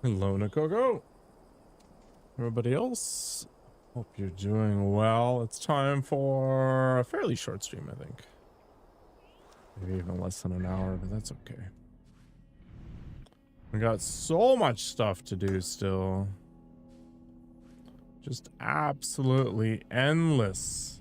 Hello, Nakogo. Everybody else, hope you're doing well. It's time for a fairly short stream, I think. Maybe even less than an hour, but that's okay. We got so much stuff to do still. Just absolutely endless.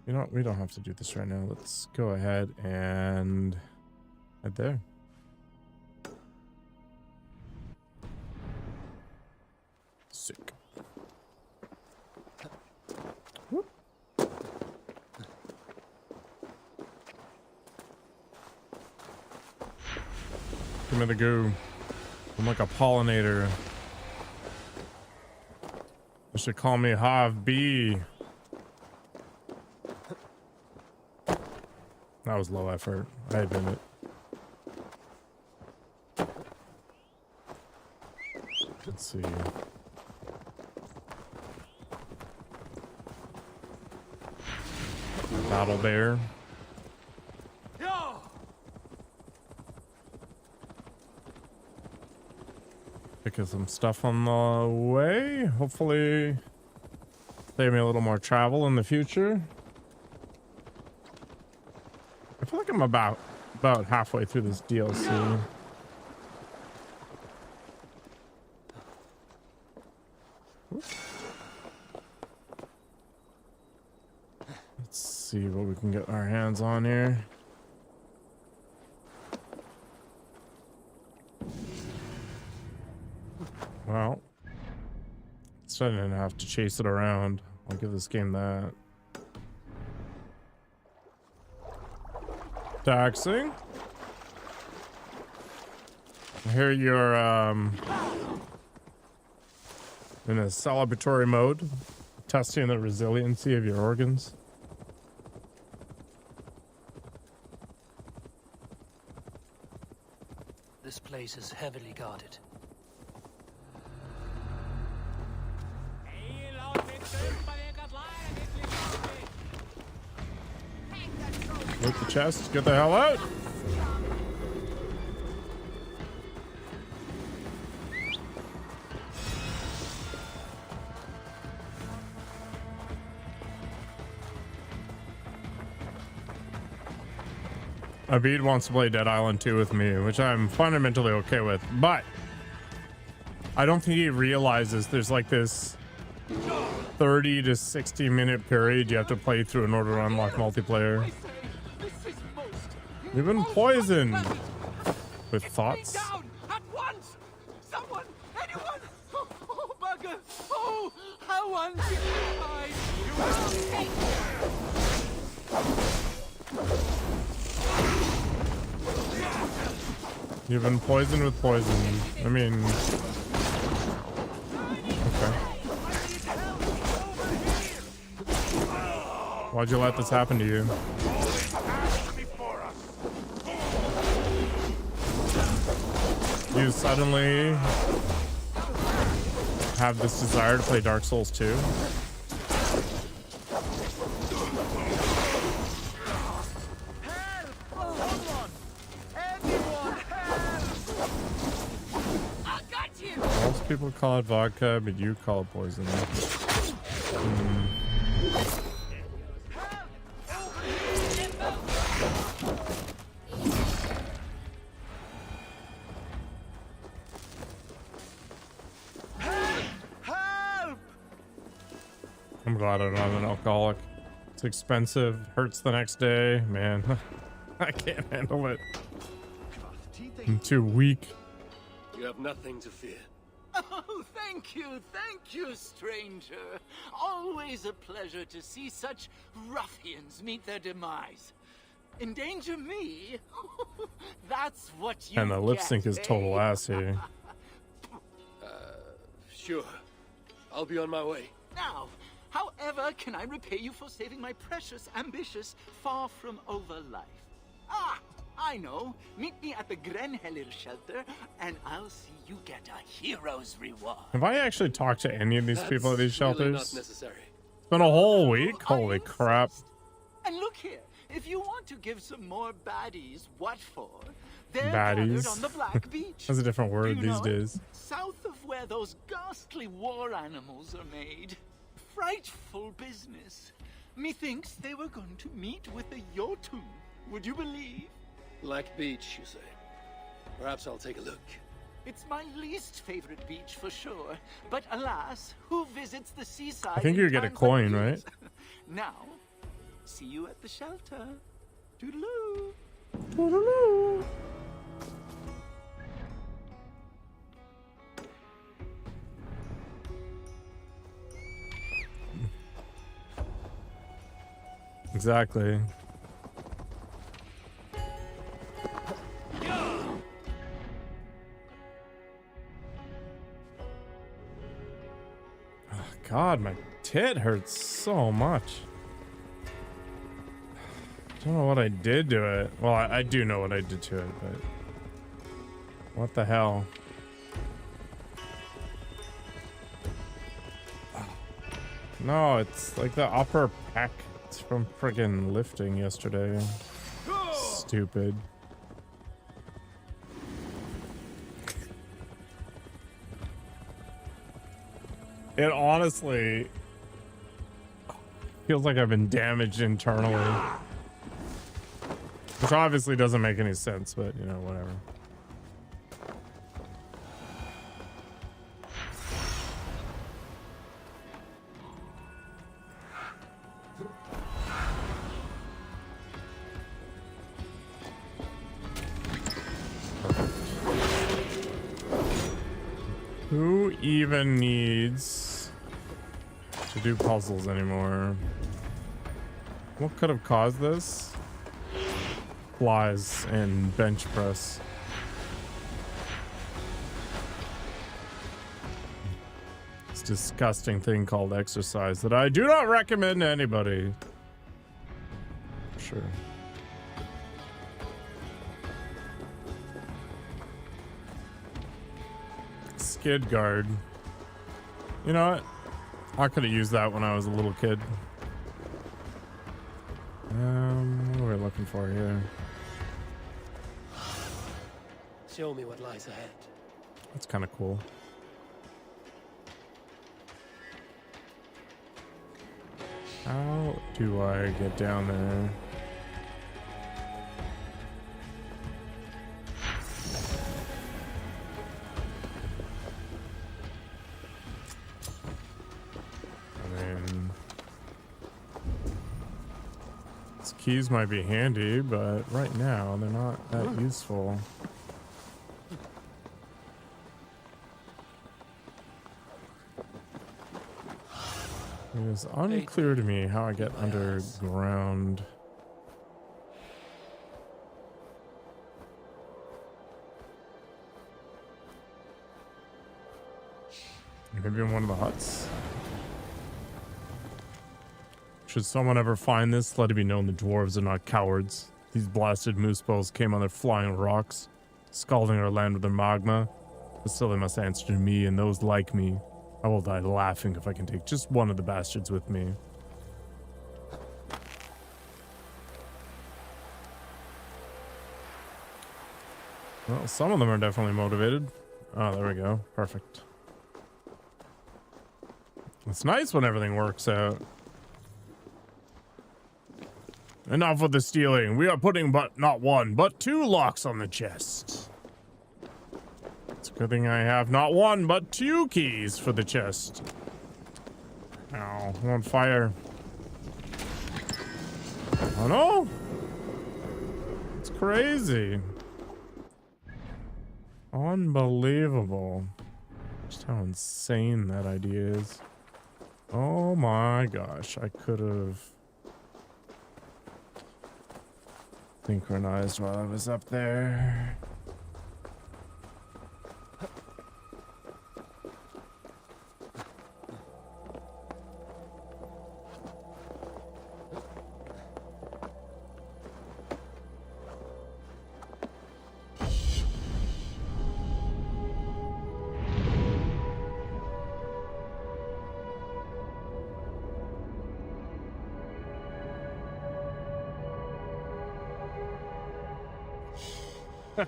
You know what? We don't have to do this right now. Let's go ahead and head there. Sick. Whoop. Give me the goo. I'm like a pollinator. You should call me Hive Bee. That was low effort. I admit it. Let's see. Battle bear. Picking some stuff on the way. Hopefully save me a little more travel in the future. I feel like I'm about halfway through this DLC. Let's see what we can get our hands on here. Well, so I didn't have to chase it around. I'll give this game that. Taxing. I hear you're in a celebratory mode, testing the resiliency of your organs. This place is heavily guarded. Loot the chest, get the hell out! Abid wants to play Dead Island 2 with me, which I'm fundamentally okay with, but I don't think he realizes there's like this 30 to 60 minute period you have to play through in order to unlock multiplayer. You've been poisoned with thoughts. Down at once! Someone! Anyone! Oh, bugger! Oh, how undignified! You've been poisoned with poison. I mean, okay. Why'd you let this happen to you? You suddenly have this desire to play Dark Souls 2? Most people call it vodka, but you call it poison. I'm glad I'm not an alcoholic. It's expensive, hurts the next day. Man, I can't handle it. I'm too weak. You have nothing to fear. Oh, thank you, stranger. Always a pleasure to see such ruffians meet their demise. Endanger me? That's what you And the lip sync is total ass here. Sure. I'll be on my way. Now, however can I repay you for saving my precious, ambitious, far from over life? Ah, I know. Meet me at the Grenheller shelter, and I'll see you get a hero's reward. Have I actually talked to any of these people at these Really shelters? not necessary. It's been a whole week. Holy crap. And look here, If you want to give some more baddies what for, they're Baddies? gathered on the Black Beach. That's a different Do word you these know it? days. South of where those ghastly war animals are made. Frightful business. Methinks they were going to meet with a Jotun. Would you believe? Black Beach, you say? Perhaps I'll take a look. It's my least favorite beach for sure. But alas, who visits the seaside? I think in you get a times like coin, right? these? Now, see you at the shelter. Toodaloo. Toodaloo. Exactly. Oh, God, my tit hurts so much. I don't know what I did to it. Well, I do know what I did to it, but what the hell? No, it's like the upper pec. It's from friggin' lifting yesterday. Stupid. It honestly feels like I've been damaged internally. Which obviously doesn't make any sense, but you know, whatever. Who even needs to do puzzles anymore? What could have caused this? Flies and bench press. This disgusting thing called exercise that I do not recommend to anybody. Sure. Skid guard. You know what? I could have used that when I was a little kid. What are we looking for here? Show me what lies ahead. That's kind of cool. How do I get down there? Keys might be handy, but right now they're not that useful. It is unclear to me how I get underground. Maybe in one of the huts? Should someone ever find this, let it be known the dwarves are not cowards. These blasted moose bows came on their flying rocks, scalding our land with their magma. But still they must answer to me and those like me. I will die laughing if I can take just one of the bastards with me. Well, some of them are definitely motivated. Oh, there we go. Perfect. It's nice when everything works out. Enough with the stealing. We are putting not one, but 2 locks on the chest. It's a good thing I have not 1, but 2 keys for the chest. Ow, I'm on fire. Oh no! It's crazy. Unbelievable. Just how insane that idea is. Oh my gosh, I could have synchronized while I was up there.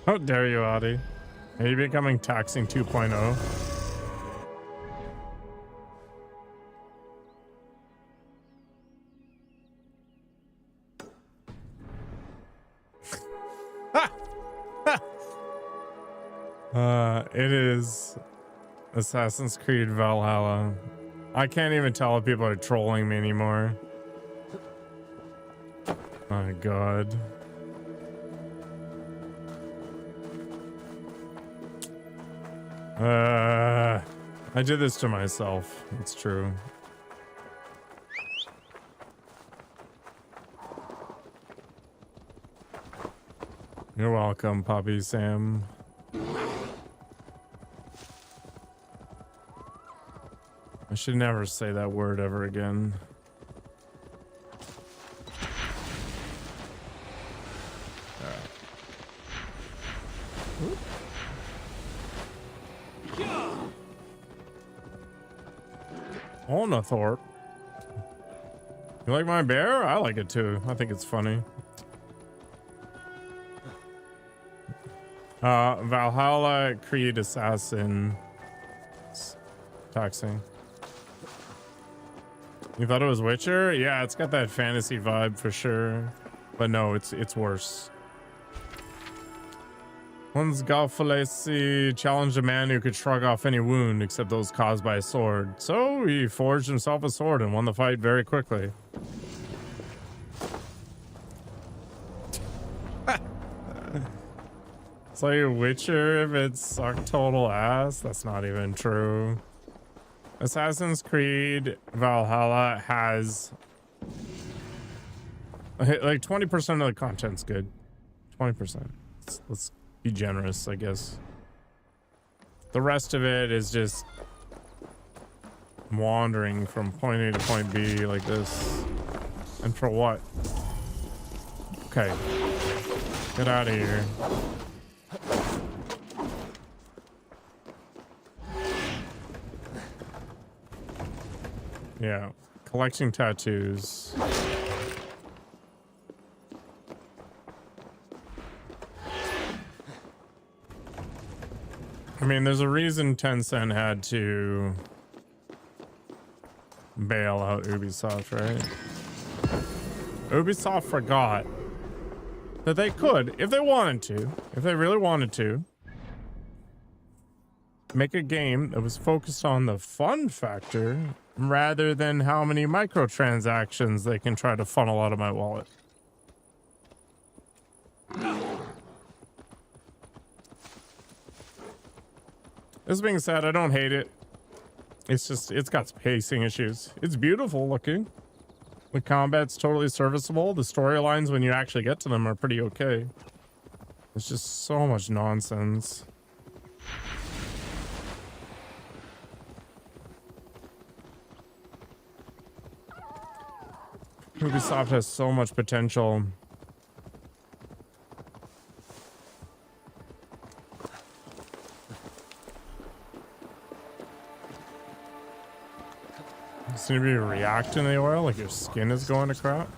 How dare you, Audie? Are you becoming taxing 2.0? It is Assassin's Creed Valhalla. I can't even tell if people are trolling me anymore. My God. I did this to myself. It's true. You're welcome, Poppy Sam. I should never say that word ever again. Onathorpe. You like my bear? I like it too. I think it's funny. Valhalla, Creed, Assassin. Taxing. You thought it was Witcher? Yeah, it's got that fantasy vibe for sure. But no, it's worse. One's Galfalesi challenged a man who could shrug off any wound except those caused by a sword. So he forged himself a sword and won the fight very quickly. It's like Witcher if it sucked total ass. That's not even true. Assassin's Creed Valhalla has like 20% of the content's good. 20%. Let's be generous, I guess. The rest of it is just wandering from point A to point B like this. And for what? Okay. Get out of here. Yeah, collecting tattoos. I mean, there's a reason Tencent had to bail out Ubisoft, right? Ubisoft forgot that they could, if they wanted to, if they really wanted to, make a game that was focused on the fun factor rather than how many microtransactions they can try to funnel out of my wallet. This being said, I don't hate it. It's just, it's got pacing issues. It's beautiful looking. The combat's totally serviceable. The storylines, when you actually get to them, are pretty okay. It's just so much nonsense. Ubisoft has so much potential. You seem to be reacting to the oil like your skin is going to crap.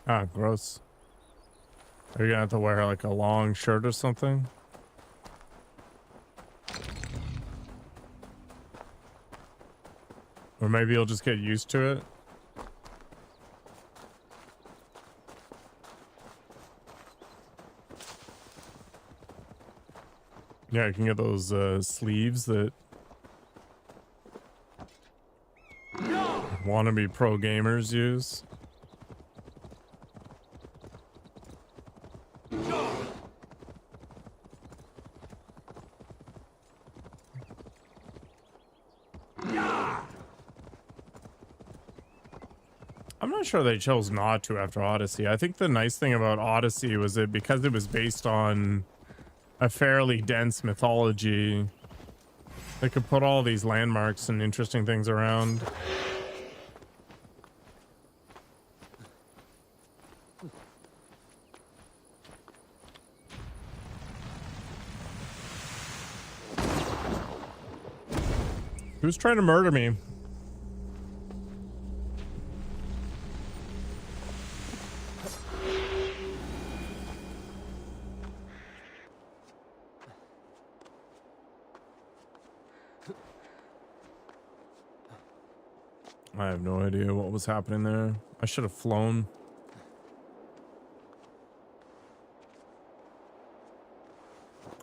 Ah, gross. Are you gonna have to wear like a long shirt or something? Or maybe you'll just get used to it. Yeah, you can get those sleeves that wannabe pro gamers use. I'm not sure they chose not to after Odyssey. I think the nice thing about Odyssey was that because it was based on a fairly dense mythology, they could put all these landmarks and interesting things around. Who's trying to murder me? I have no idea what was happening there. I should have flown.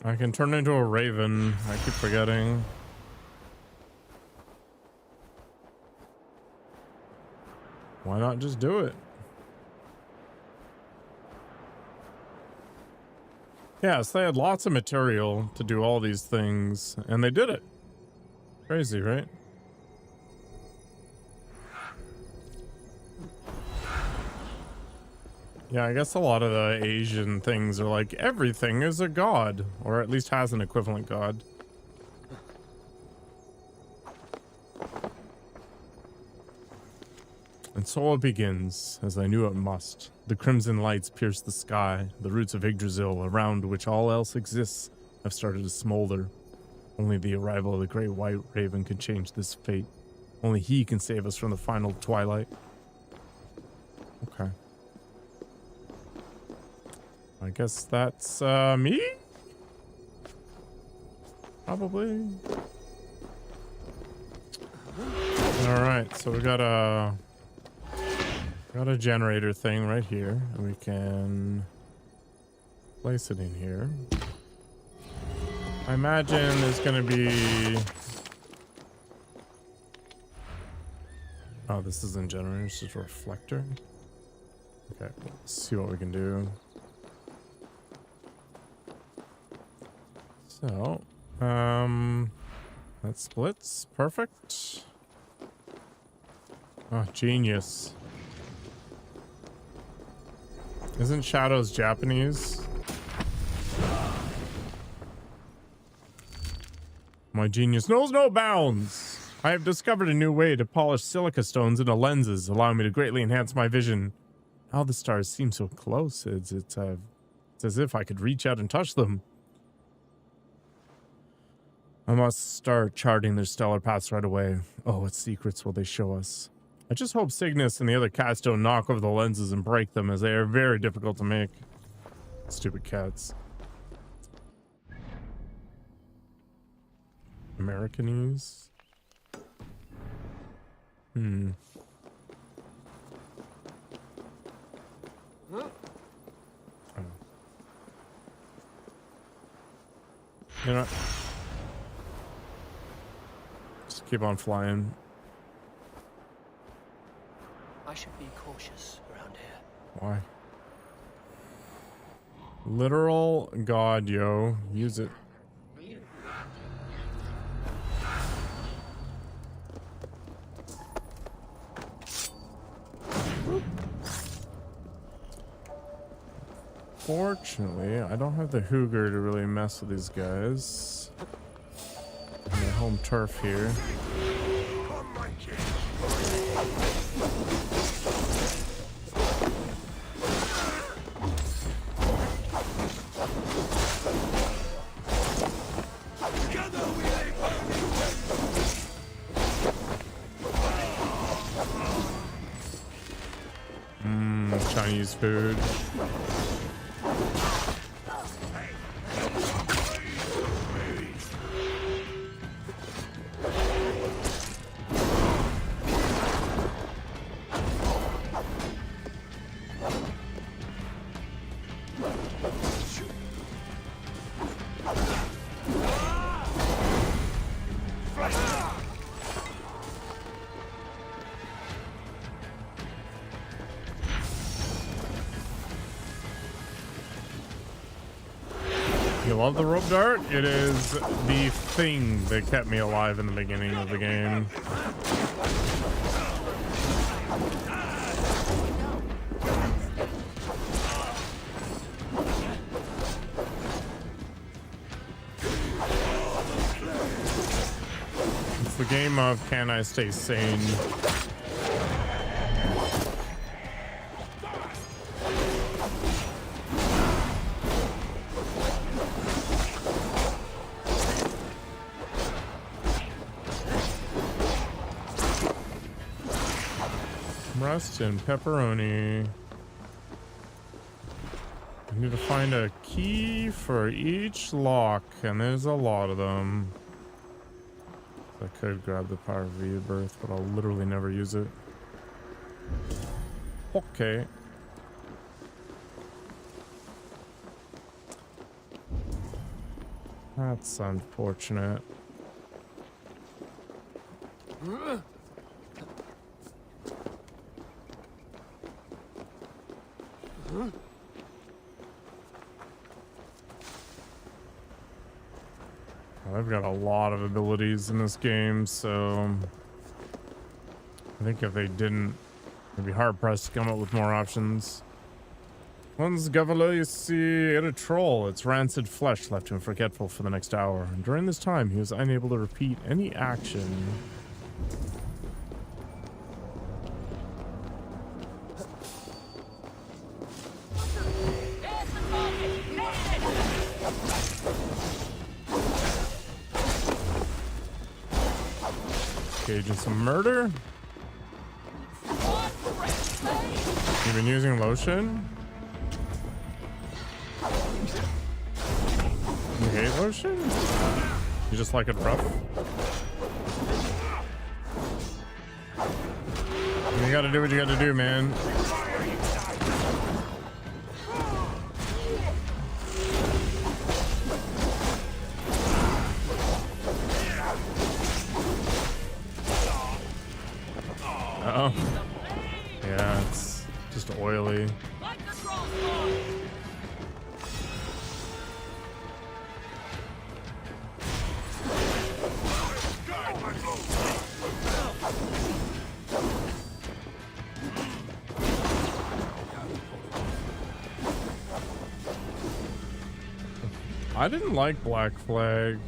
I can turn into a raven. I keep forgetting. Why not just do it? Yeah, so they had lots of material to do all these things, and they did it. Crazy, right? Yeah, I guess a lot of the Asian things are like everything is a god, or at least has an equivalent god. And so it begins, as I knew it must. The crimson lights pierce the sky. The roots of Yggdrasil, around which all else exists, have started to smolder. Only the arrival of the great white raven can change this fate. Only he can save us from the final twilight. Okay. I guess that's me? Probably. Alright, so we got a generator thing right here, and we can place it in here. I imagine there's gonna be... Oh, this isn't generator, it's just a reflector. Okay, let's see what we can do. So, that splits. Perfect. Oh, genius. Isn't Shadows Japanese? My genius knows no bounds. I have discovered a new way to polish silica stones into lenses, allowing me to greatly enhance my vision. Now the stars seem so close. It's as if I could reach out and touch them. I must start charting their stellar paths right away. Oh, what secrets will they show us? I just hope Cygnus and the other cats don't knock over the lenses and break them, as they are very difficult to make. Stupid cats. Americanese? Oh. You know what? Just keep on flying. I should be cautious around here. Why? Literal god, yo. Use it. Fortunately, I don't have the Hooger to really mess with these guys. My home turf here. Chinese food. You love the rope dart? It is the thing that kept me alive in the beginning of the game. It's the game of can I stay sane? Rust and pepperoni. I need to find a key for each lock, and there's a lot of them. I could grab the power of rebirth, but I'll literally never use it. Okay. That's unfortunate. I've got a lot of abilities in this game, so I think if they didn't, they'd be hard pressed to come up with more options. Once Gavalo see a troll, its rancid flesh left him forgetful for the next hour, and during this time he was unable to repeat any action. Engaging some murder. You've been using lotion? You hate lotion? You just like it rough? You gotta do what you gotta do, man. Uh-oh. Yeah, it's just oily. I didn't like Black Flag.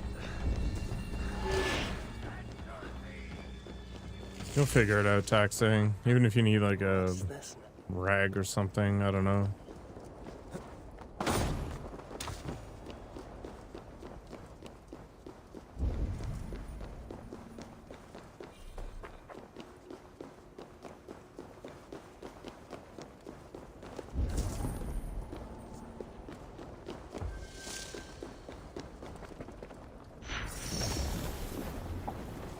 You'll figure it out, taxing. Even if you need like a rag or something, I don't know.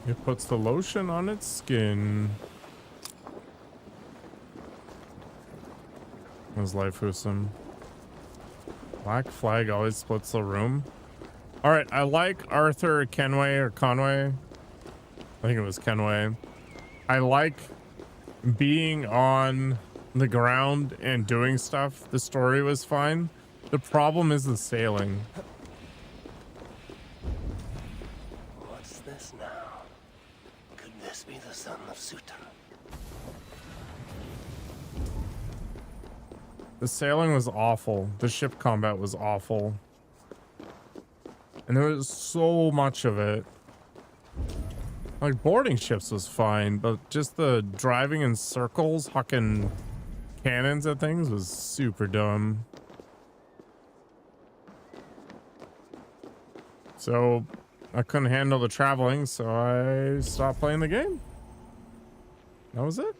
It puts the lotion on its skin. His life wholesome. Black Flag always splits the room. Alright, I like Arthur Kenway or Conway. I think it was Kenway. I like being on the ground and doing stuff. The story was fine. The problem is the sailing. What's this now? Could this be the son of Suter? The sailing was awful. The ship combat was awful. And there was so much of it. Like, boarding ships was fine, but just the driving in circles, hucking cannons at things was super dumb. So, I couldn't handle the traveling, so I stopped playing the game. That was it.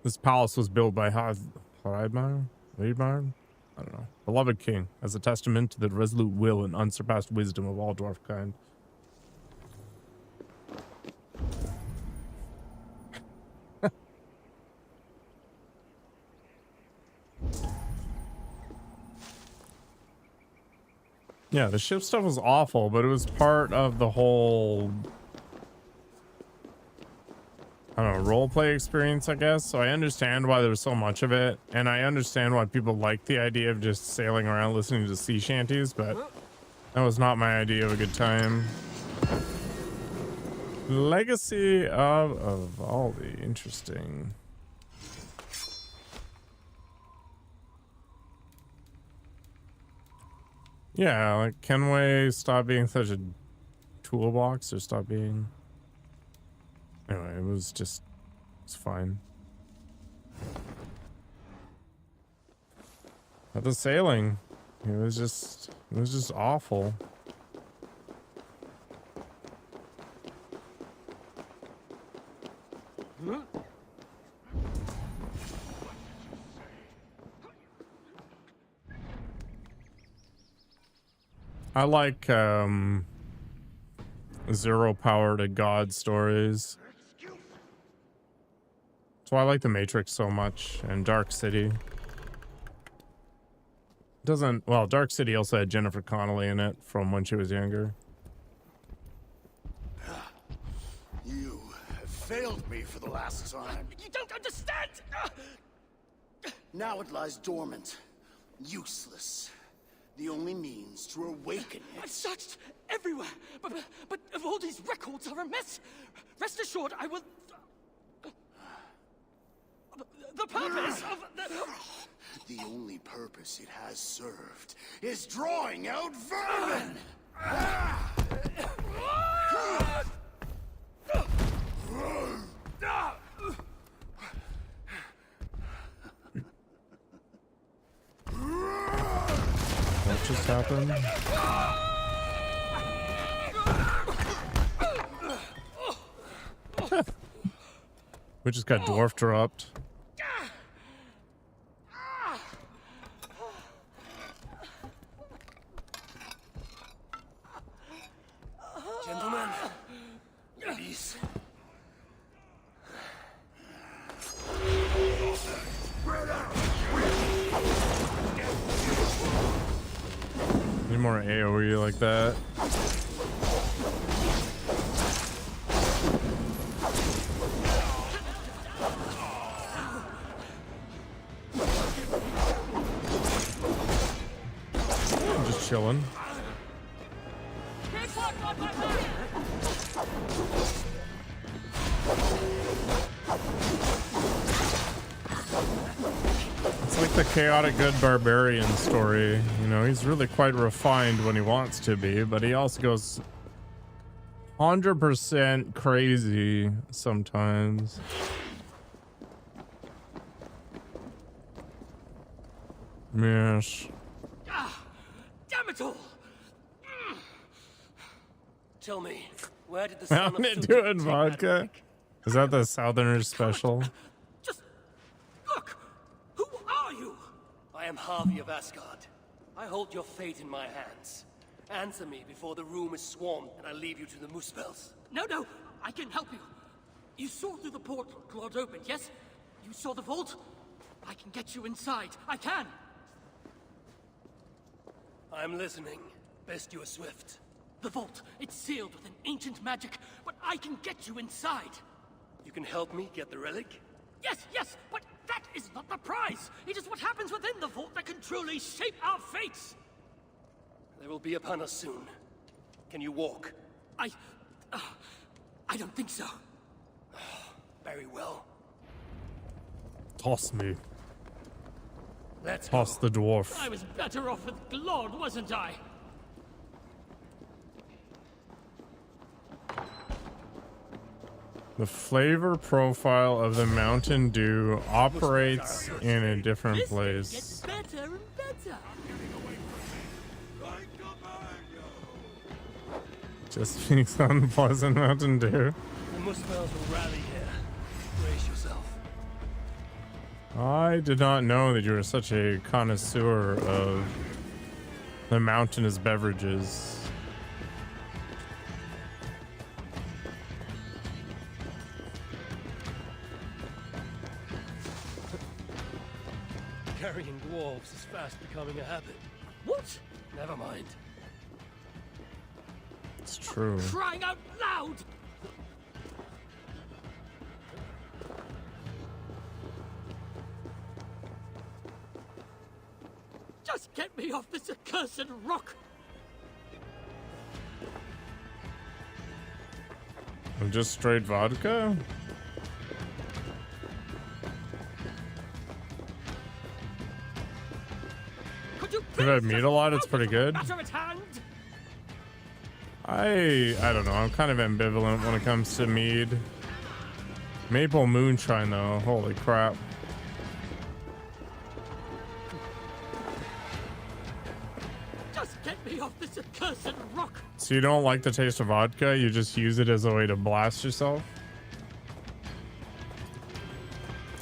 This palace was built by Hreidmar? I don't know. Beloved king, as a testament to the resolute will and unsurpassed wisdom of all dwarf kind. Yeah, the ship stuff was awful, but it was part of the whole, I don't know, roleplay experience, I guess. So I understand why there was so much of it, and I understand why people like the idea of just sailing around listening to sea shanties, but that was not my idea of a good time. Legacy of Valdi, interesting. Yeah, like, Kenway stop being such a toolbox, or stop being... Anyway, it was just... It's fine. But the sailing, it was just awful. I like zero power to God stories. That's why I like The Matrix so much and Dark City. Doesn't, well, Dark City also had Jennifer Connelly in it from when she was younger. You have failed me for the last time. You don't understand! Now it lies dormant, useless. The only means to awaken I've it. searched everywhere, but all these records are a mess. Rest assured, I will... The purpose of the... The only purpose it has served is drawing out vermin! What just happened? We just got dwarf dropped. Gentlemen, ladies. Need more AoE like that. I'm just chilling. It's like the chaotic good barbarian story. You know, he's really quite refined when he wants to be, but he also goes 100% crazy sometimes. Yes. Damn it all! Tell me, where did the son How of did Suit do it take vodka? that relic? Is that the Southerners special? Just look! Who are you? I am Harvey of Asgard. I hold your fate in my hands. Answer me before the room is swarmed and I leave you to the Muspels. No, I can help you. You saw through the portal Claude opened, yes? You saw the vault? I can get you inside. I can! I'm listening. Best you are swift. The vault, it's sealed with an ancient magic, but I can get you inside. You can help me get the relic? Yes, but that is not the prize. It is what happens within the vault that can truly shape our fates. They will be upon us soon. Can you walk? I don't think so. Very well. Toss me. Let's Toss go. the dwarf. I was better off with Claude, wasn't I? The flavor profile of the Mountain Dew operates in a different This place. gets better and better. Just speaks unpleasant Mountain Dew. The Muspels will rally here. Brace yourself. I did not know that you were such a connoisseur of the mountainous beverages. Carrying dwarves is fast becoming a habit. What? Never mind. It's true. Crying out loud! Just get me off this accursed rock! Just straight vodka? Could you If I please meat just a lot, it's focus pretty on good. the matter at hand? I don't know. I'm kind of ambivalent when it comes to mead. Maple moonshine, though. Holy crap. Just get me off this accursed rock! So you don't like the taste of vodka? You just use it as a way to blast yourself?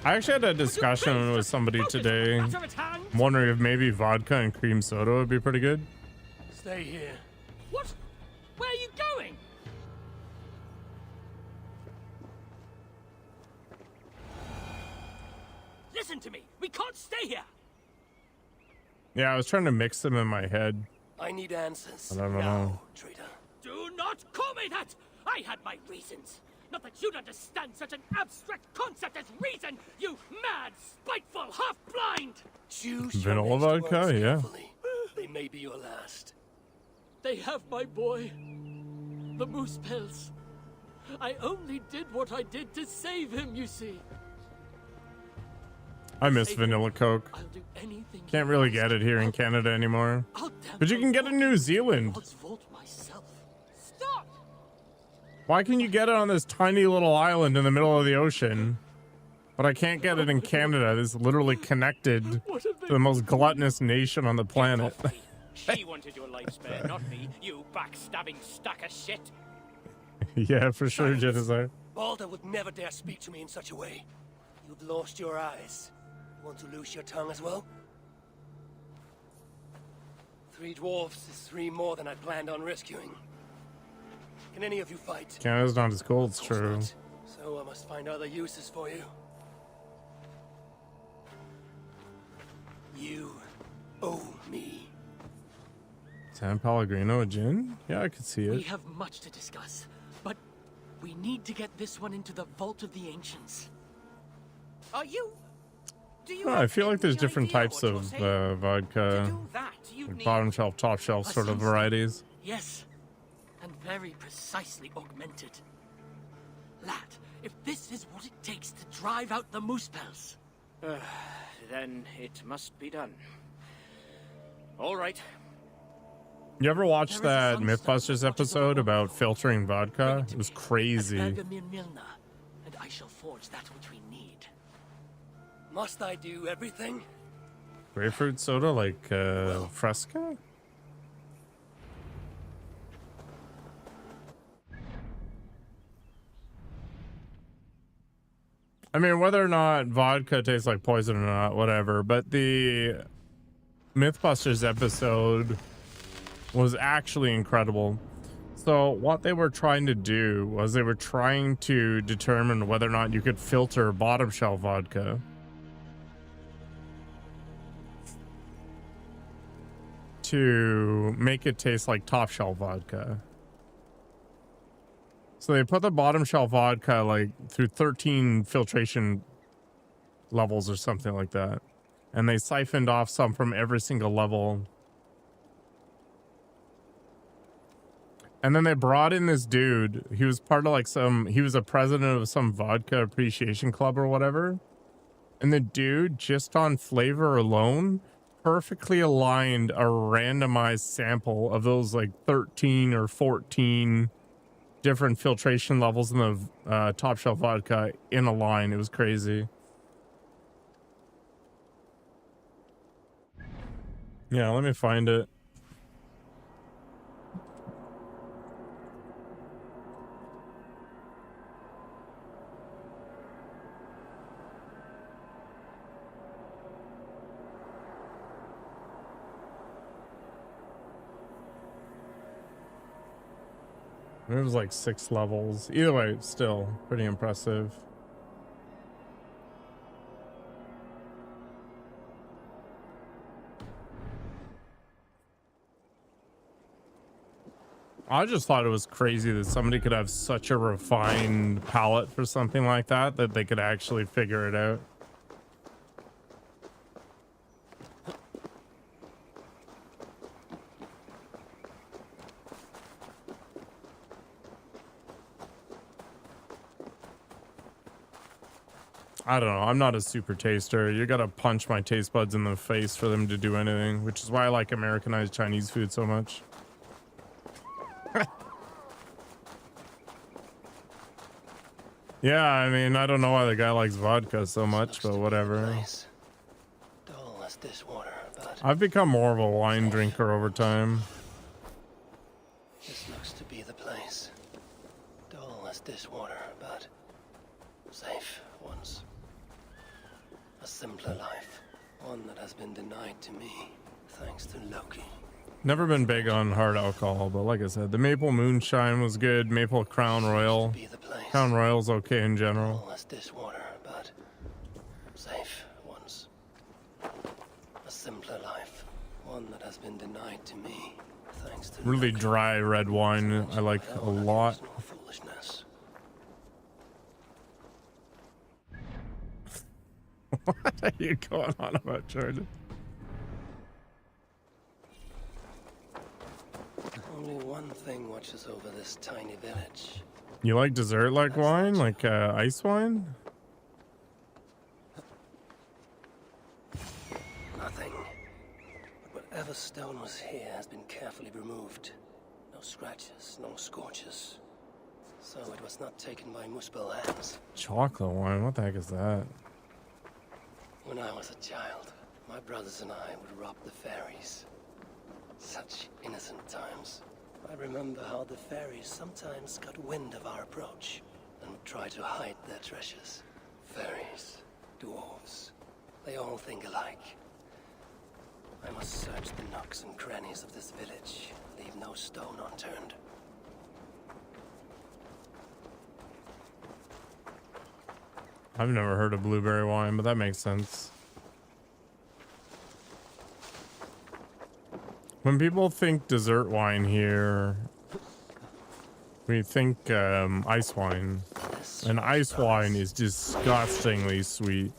I actually had a discussion with somebody today. Matter at hand? I'm wondering if maybe vodka and cream soda would be pretty good. Stay here. What? Where are you going? Listen to me. We can't stay here. Yeah, I was trying to mix them in my head. I need answers. I don't know. Now, traitor. Do not call me that. I had my reasons. Not that you'd understand such an abstract concept as reason, you mad, spiteful, half-blind! Choose Vanilla your next vodka, words yeah. carefully. They may be your last. They have my boy. The moose pelts. I only did what I did to save him, you see. I miss vanilla Coke. I'll do anything. Can't really get it here in Canada anymore. But you can get it in New Zealand. Vault myself. Stop! Why can you get it on this tiny little island in the middle of the ocean? But I can't get it in Canada. This is literally connected to the most gluttonous nation on the planet. She wanted your life spared, not me, you backstabbing stack of shit. Yeah, for sure, Genocide. Balder would never dare speak to me in such a way. You've lost your eyes. You want to lose your tongue as well? 3 dwarves is 3 more than I planned on rescuing. Can any of you fight? Canada's not as cold, it's Of course true. not. So I must find other uses for you. You owe me. San Pellegrino, a gin? Yeah, I could see We it. have much to discuss, but we need to get this one into the Vault of the Ancients. Are you? Do you? Oh, have I feel like there's any different idea types what you're of saying? uh, To vodka. do that, you'd Like need bottom shelf, top shelf A sort of sunstone. varieties. Yes, and very precisely augmented. Lad, if this is what it takes to drive out the moose pelts, Then it must be done. All right. You ever watched There is a that sunstone Mythbusters that episode watches about over filtering bring vodka? it to It was me at crazy. Bergamir Milner, and I shall forge that which we need. Must I do everything? Grapefruit soda, like Fresca? I mean, whether or not vodka tastes like poison or not, whatever. But the Mythbusters episode was actually incredible. So what they were trying to do was they were trying to determine whether or not you could filter bottom shelf vodka. To make it taste like top shelf vodka. So they put the bottom shelf vodka like through 13 filtration levels or something like that. And they siphoned off some from every single level. And then they brought in this dude. He was part of like he was a president of some vodka appreciation club or whatever. And the dude, just on flavor alone, perfectly aligned a randomized sample of those like 13 or 14 different filtration levels in the top shelf vodka in a line. It was crazy. Yeah, let me find it. It was like 6 levels. Either way, still pretty impressive. I just thought it was crazy that somebody could have such a refined palate for something like that they could actually figure it out. I don't know. I'm not a super taster. You gotta punch my taste buds in the face for them to do anything, which is why I like Americanized Chinese food so much. Yeah, I mean, I don't know why the guy likes vodka so much, but whatever. Nice. Dull as this water, but I've become more of a wine drinker over time. this looks to be the place. Dull as this water, but safe once. A simpler life, one that has been denied to me, thanks to Loki. Never been big on hard alcohol, but like I said, the maple moonshine was good. Maple Crown Royal. Be the place. Crown Royal's okay in general. Dull as this water, but safe once. A simpler life, one that has been denied to me, thanks to Really luck. dry red wine I like a lot. Personal foolishness. What are you going on about, Jordan? Only one thing watches over this tiny village. You like dessert like wine? Like ice wine? Nothing. But whatever stone was here has been carefully removed. No scratches, no scorches. So it was not taken by Muspel hands. Chocolate wine? What the heck is that? When I was a child, my brothers and I would rob the fairies. Such innocent times. I remember how the fairies sometimes got wind of our approach and would try to hide their treasures. Fairies, dwarves, they all think alike. I must search the nooks and crannies of this village, leave no stone unturned. I've never heard of blueberry wine, but that makes sense. When people think dessert wine here, we think ice wine. And ice wine is disgustingly sweet.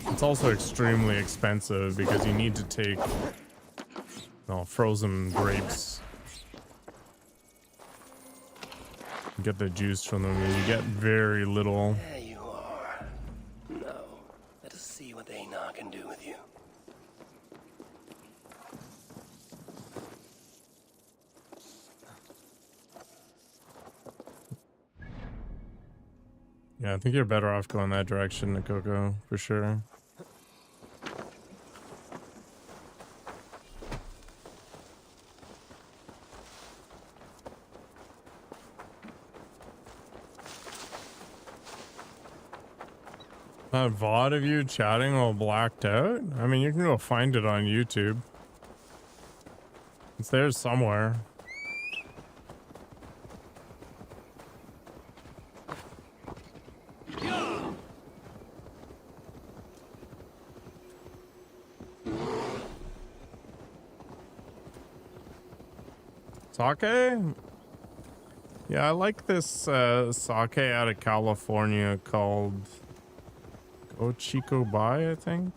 It's also extremely expensive because you need to take frozen grapes. Get the juice from them, and you get very little. There you are. Now, let us see what Einar can do with you. Yeah, I think you're better off going that direction, Nikoko, for sure. That VOD of you chatting while blacked out? I mean, you can go find it on YouTube. It's there somewhere. Sake? Yeah, I like this sake out of California called Ochiko Bai, I think.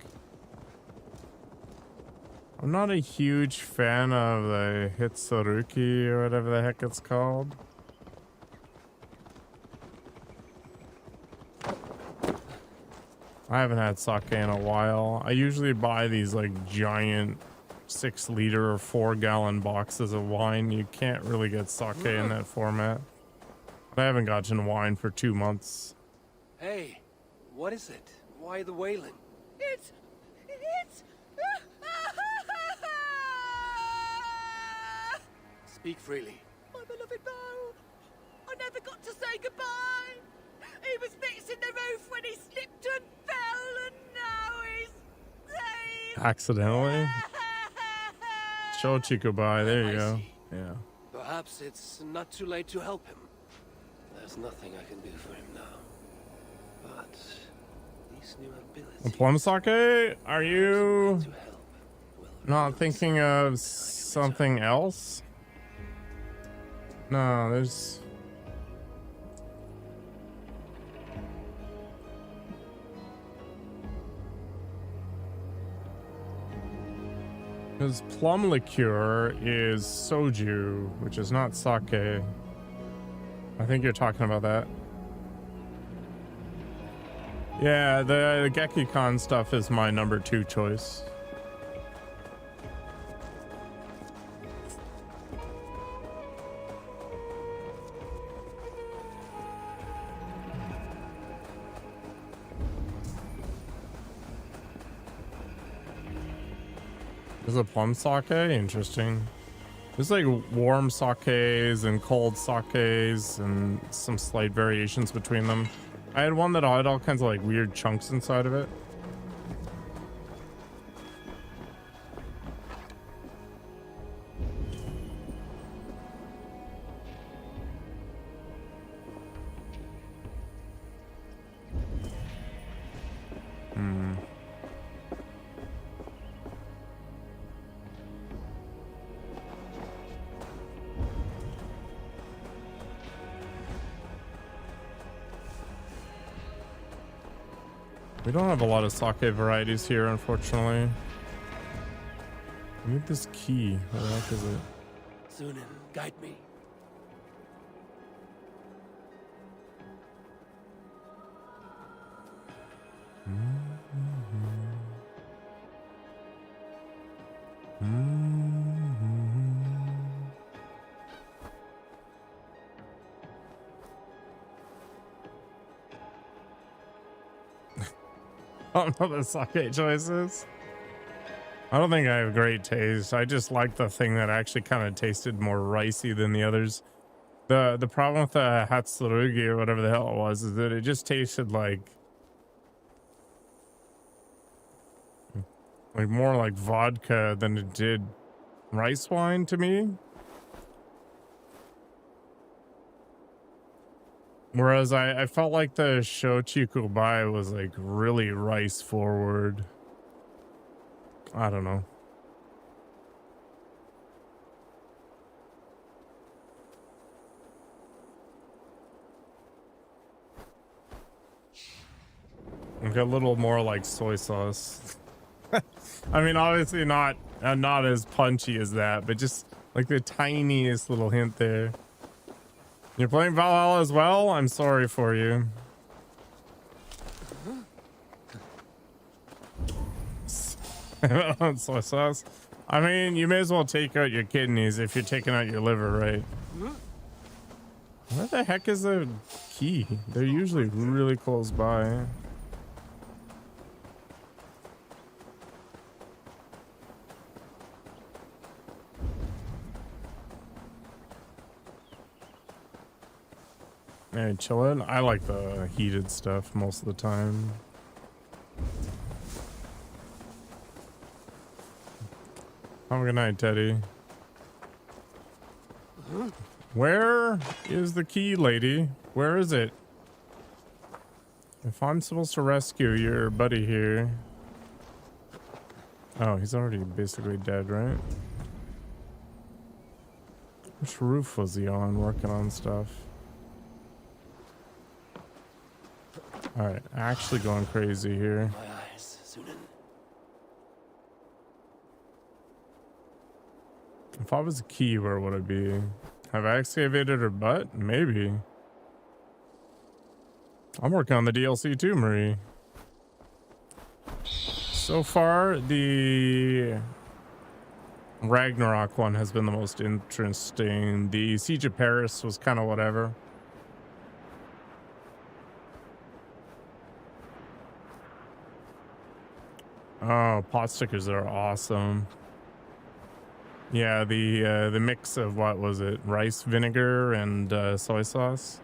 I'm not a huge fan of the Hitsuruki or whatever the heck it's called. I haven't had sake in a while. I usually buy these like giant 6-liter or 4-gallon boxes of wine. You can't really get sake in that format. I haven't gotten wine for 2 months. Hey, what is it? Why the wailing? It's... Speak freely. My beloved Beau! I never got to say goodbye! He was fixing the roof when he slipped and fell, and now he's... Accidentally? Show Chico Bai, there you I go. see. Yeah. Perhaps it's not too late to help him. There's nothing I can do for him now. But these new abilities... Plum sake? Are you to help will not thinking of something else? No, there's... Because plum liqueur is soju, which is not sake. I think you're talking about that. Yeah, the Gekikon stuff is my number 2 choice. Is a plum sake? Interesting. There's like warm sakes and cold sakes and some slight variations between them. I had one that had all kinds of like weird chunks inside of it. We don't have a lot of sake varieties here, unfortunately. I need this key. Where the heck is it? Sunan, guide me. I don't know the sake choices. I don't think I have great taste. I just like the thing that actually kind of tasted more ricey than the others. The problem with the Hatsurugi or whatever the hell it was is that it just tasted like more like vodka than it did rice wine to me. Whereas I felt like the Shochikubai was like really rice forward. I don't know. Like a little more like soy sauce. I mean, obviously not as punchy as that, but just like the tiniest little hint there. You're playing Valhalla as well? I'm sorry for you. Soy sauce. I mean, you may as well take out your kidneys if you're taking out your liver, right? Where the heck is the key? They're usually really close by. Hey, chillin'. I like the heated stuff most of the time. Have a good night, Teddy. Where is the key, lady? Where is it? If I'm supposed to rescue your buddy here... Oh, he's already basically dead, right? Which roof was he on working on stuff? Alright, actually going crazy here. My eyes, Sunan. If I was a key, where would it be? Have I excavated her butt? Maybe. I'm working on the DLC too, Marie. So far, the Ragnarok one has been the most interesting. The Siege of Paris was kind of whatever. Oh, pot stickers are awesome. Yeah, the mix of what was it? Rice vinegar and soy sauce.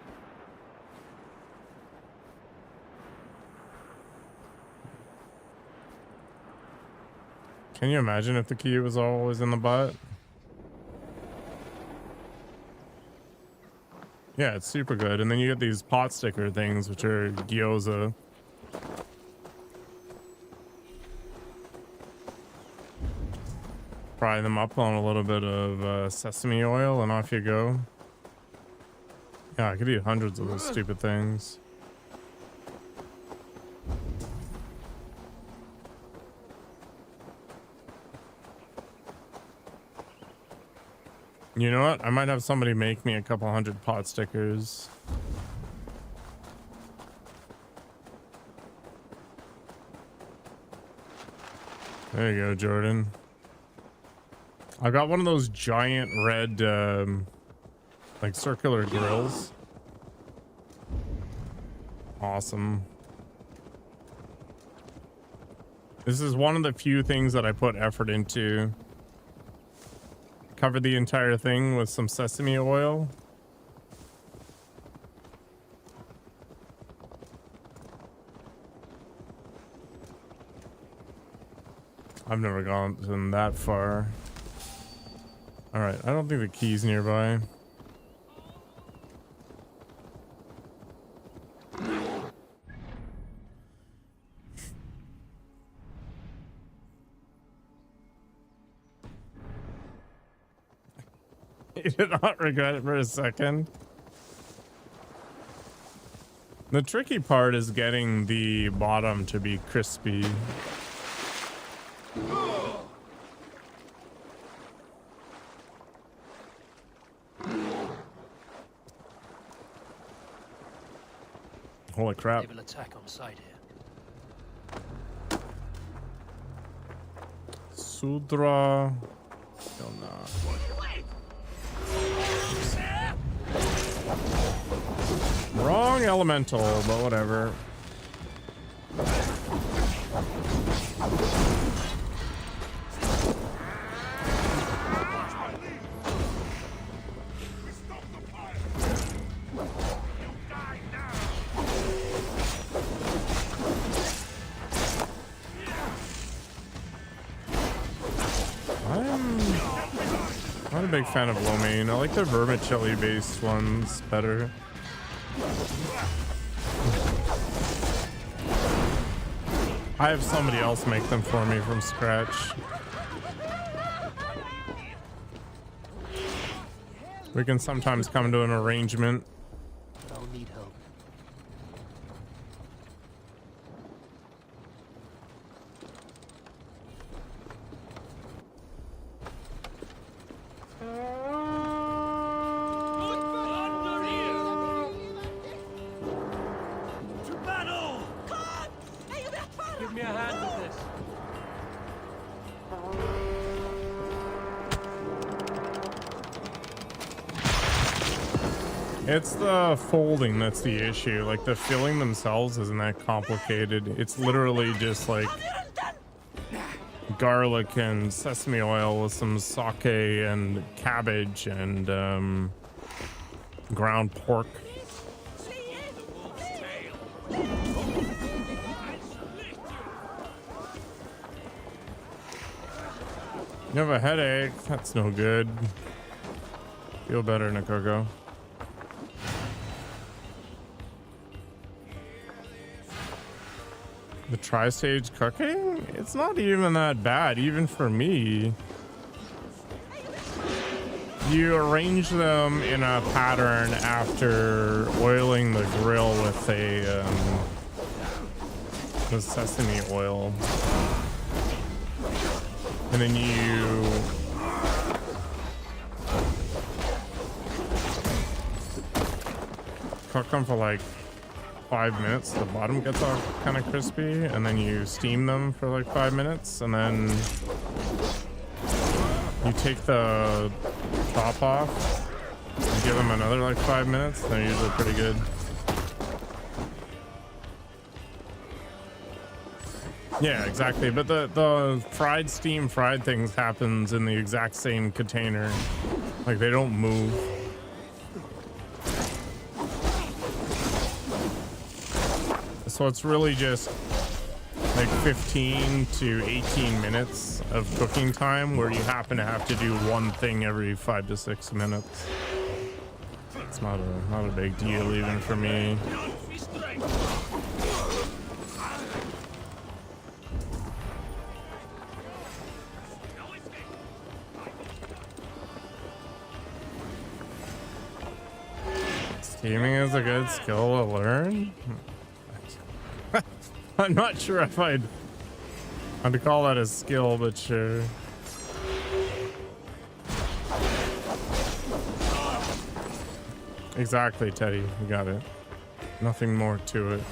Can you imagine if the key was always in the butt? Yeah, it's super good. And then you get these pot sticker things, which are gyoza. Fry them up on a little bit of sesame oil and off you go. Yeah, I could eat hundreds of those stupid things. You know what? I might have somebody make me a couple hundred pot stickers. There you go, Jordan. I got one of those giant red, like circular grills. Awesome. This is one of the few things that I put effort into. Cover the entire thing with some sesame oil. I've never gone that far. All right, I don't think the key's nearby. You did not regret it for a second. The tricky part is getting the bottom to be crispy. Holy crap. Naval attack on site here. Sudra. Hell nah. Wrong elemental, but whatever. I'm not a big fan of lo mein. I like the vermicelli based ones better. I have somebody else make them for me from scratch. We can sometimes come to an arrangement. I'll need help. Give me a hand with this. It's the folding that's the issue. Like the filling themselves isn't that complicated. It's literally just like garlic and sesame oil with some sake and cabbage and ground pork. You have a headache. That's no good. Feel better, Nakoko. The tri-stage cooking? It's not even that bad, even for me. You arrange them in a pattern after oiling the grill with with sesame oil. And then you cook them for like 5 minutes. The bottom gets all kind of crispy, and then you steam them for like 5 minutes, and then you take the top off and give them another like 5 minutes. They're usually pretty good. Yeah, exactly. But the fried steam fried things happens in the exact same container. Like they don't move. So it's really just like 15 to 18 minutes of cooking time where you happen to have to do one thing every 5 to 6 minutes. It's not a big deal even for me. Steaming is a good skill to learn. I'm not sure if I'd call that a skill, but sure. Exactly, Teddy. You got it. Nothing more to it.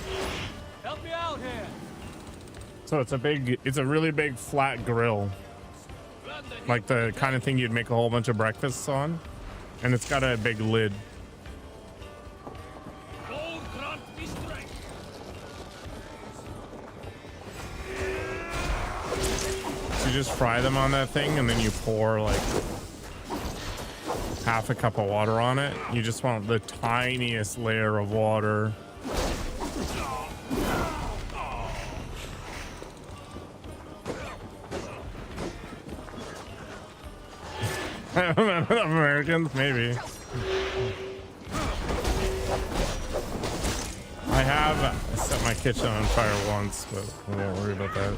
Help me out here. So it's a really big flat grill. Like the kind of thing you'd make a whole bunch of breakfasts on. And it's got a big lid. You just fry them on that thing, and then you pour like half a cup of water on it. You just want the tiniest layer of water. Americans, maybe. I have set my kitchen on fire once, but I won't worry about that.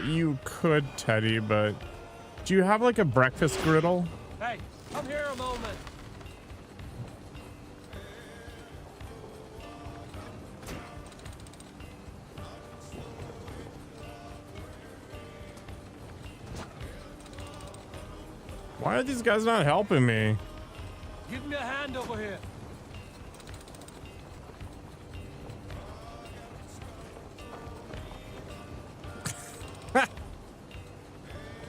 You could, Teddy, but do you have like a breakfast griddle? Hey, come here a moment. Why are these guys not helping me? Give me a hand over here.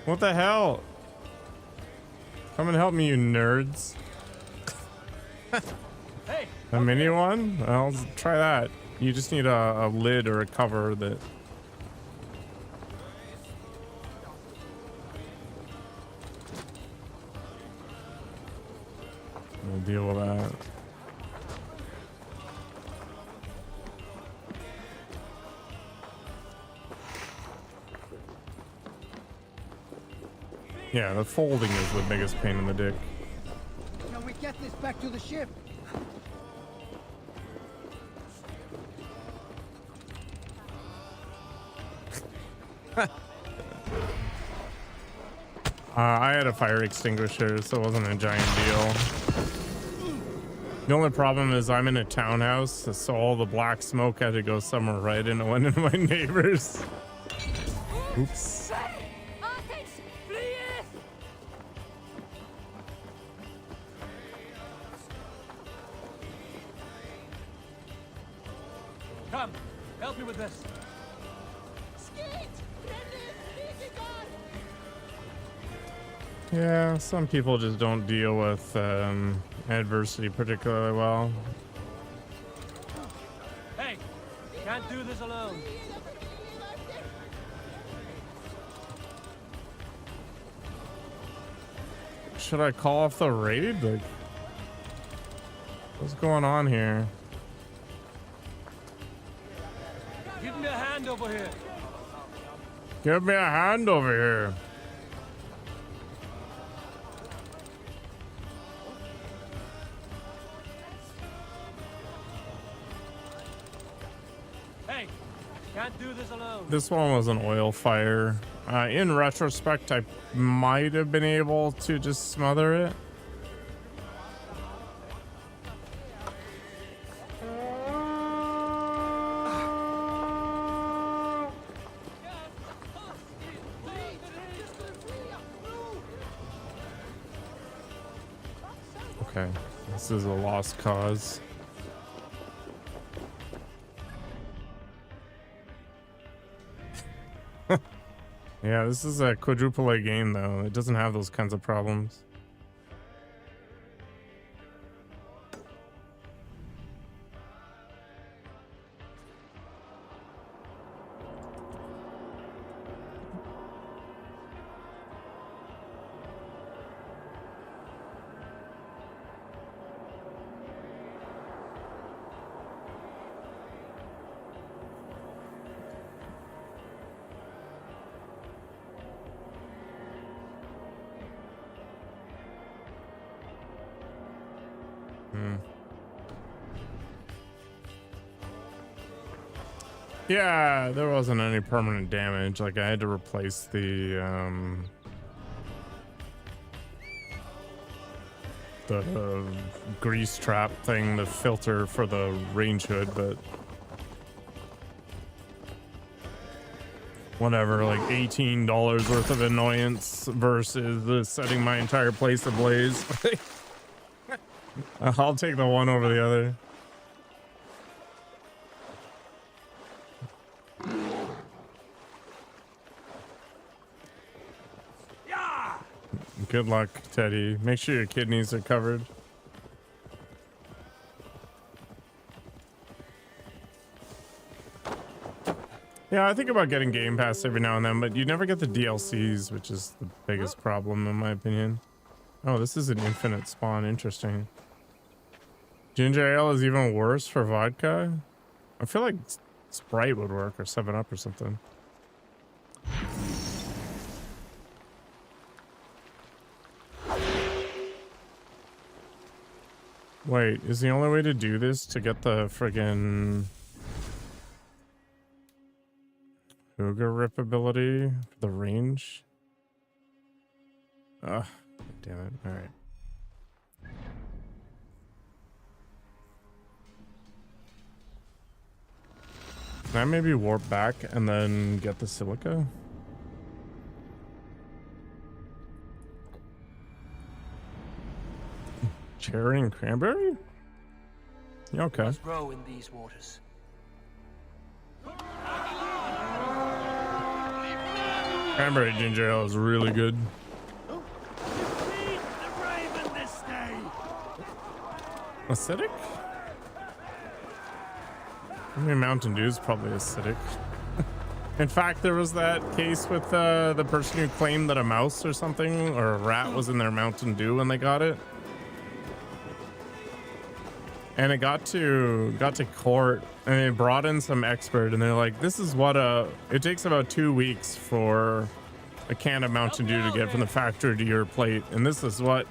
What the hell? Come and help me, you nerds. Hey, A mini one? Well, try that. You just need a lid or a cover that... We'll deal with that. Yeah, the folding is the biggest pain in the dick. Can we get this back to the ship? I had a fire extinguisher, so it wasn't a giant deal. The only problem is I'm in a townhouse, so all the black smoke had to go somewhere right into one of my neighbors. Oops. come, help me with this. Yeah, some people just don't deal with adversity particularly well. Hey, can't do this alone. Should I call off the raid? Like, what's going on here? Give me a hand over here. Give me a hand over here. Hey, can't do this alone. This one was an oil fire. In retrospect, I might have been able to just smother it. Okay, this is a lost cause. Yeah, this is a quadruple A game though. It doesn't have those kinds of problems. Yeah, there wasn't any permanent damage. Like, I had to replace the grease trap thing, the filter for the range hood, but whatever, like $18 worth of annoyance versus the setting my entire place ablaze. I'll take the one over the other. Good luck, Teddy. Make sure your kidneys are covered. Yeah, I think about getting Game Pass every now and then, but you never get the DLCs, which is the biggest problem in my opinion. Oh, this is an infinite spawn. Interesting. Ginger ale is even worse for vodka? I feel like Sprite would work, or 7-Up or something. Wait, is the only way to do this to get the friggin' Hooga Rip ability for the range? Ugh, damn it. Alright. Can I maybe warp back and then get the silica? Cherry and cranberry? Yeah, okay. Must grow in these waters. Cranberry ginger ale is really good. Acidic? I mean, Mountain Dew is probably acidic. In fact, there was that case with the person who claimed that a mouse or something or a rat was in their Mountain Dew when they got it. And it got to court, and they brought in some expert, and they're like, this is what it takes about 2 weeks for a can of Mountain Dew to get from the factory to your plate, and this is what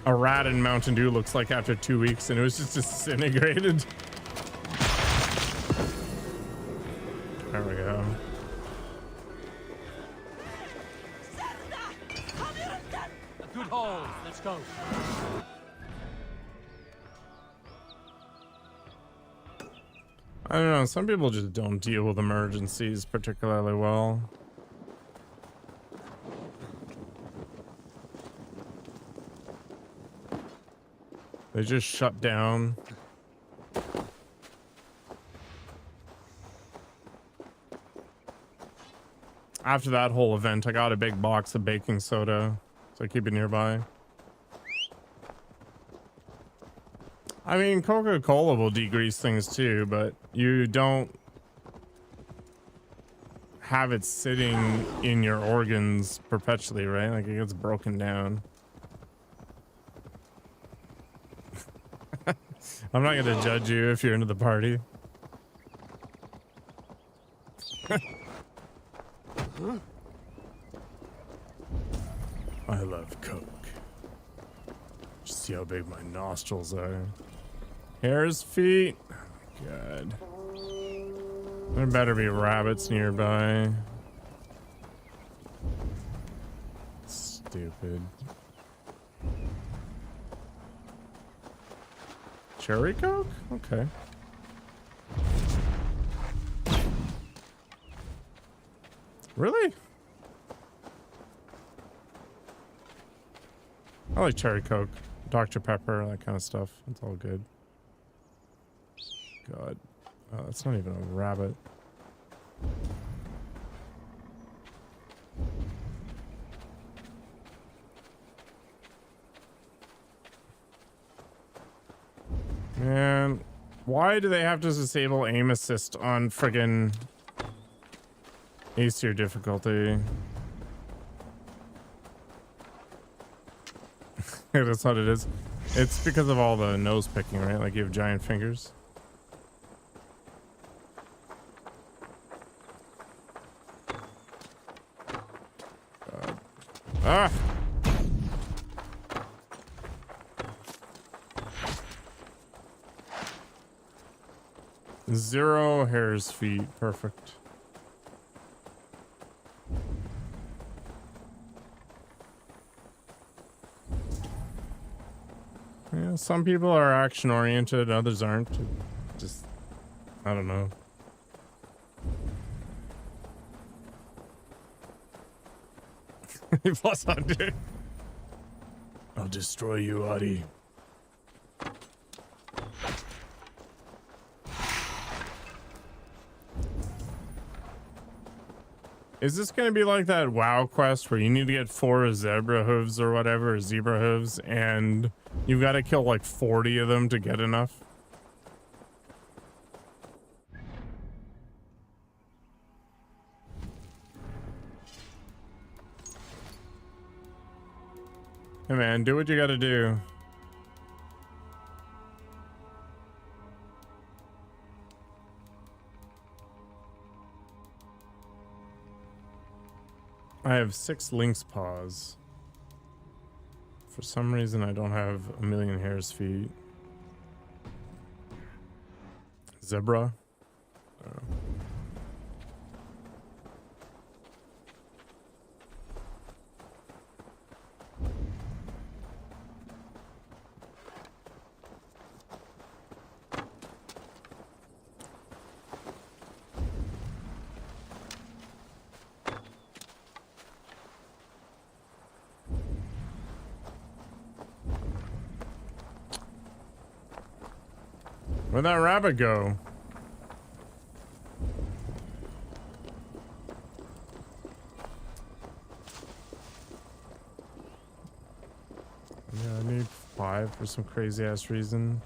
a rat in Mountain Dew looks like after 2 weeks, and it was just disintegrated. There we go. A good haul. Let's go. I don't know, some people just don't deal with emergencies particularly well. They just shut down. After that whole event, I got a big box of baking soda, so I keep it nearby. I mean, Coca-Cola will degrease things too, but you don't have it sitting in your organs perpetually, right? Like it gets broken down. I'm not gonna judge you if you're into the party. I love Coke. Just see how big my nostrils are. Hare's feet. Oh, God. There better be rabbits nearby. Stupid. Cherry Coke? Okay. Really? I like Cherry Coke, Dr. Pepper, that kind of stuff. It's all good. God. Oh, that's not even a rabbit. Man, why do they have to disable aim assist on friggin' Aesir difficulty? That's what it is. It's because of all the nose picking, right? Like you have giant fingers. God. Ah! Zero hare's feet. Perfect. Yeah, some people are action oriented, others aren't. Just, I don't know. Plus 100. I'll destroy you, Adi. Is this going to be like that WoW quest where you need to get 4 zebra hooves or whatever, zebra hooves, and you've got to kill like 40 of them to get enough? Hey man, do what you gotta do. I have 6 lynx paws. For some reason, I don't have a million hare's feet. Zebra? Oh. Where'd that rabbit go? Yeah, I need 5 for some crazy ass reason.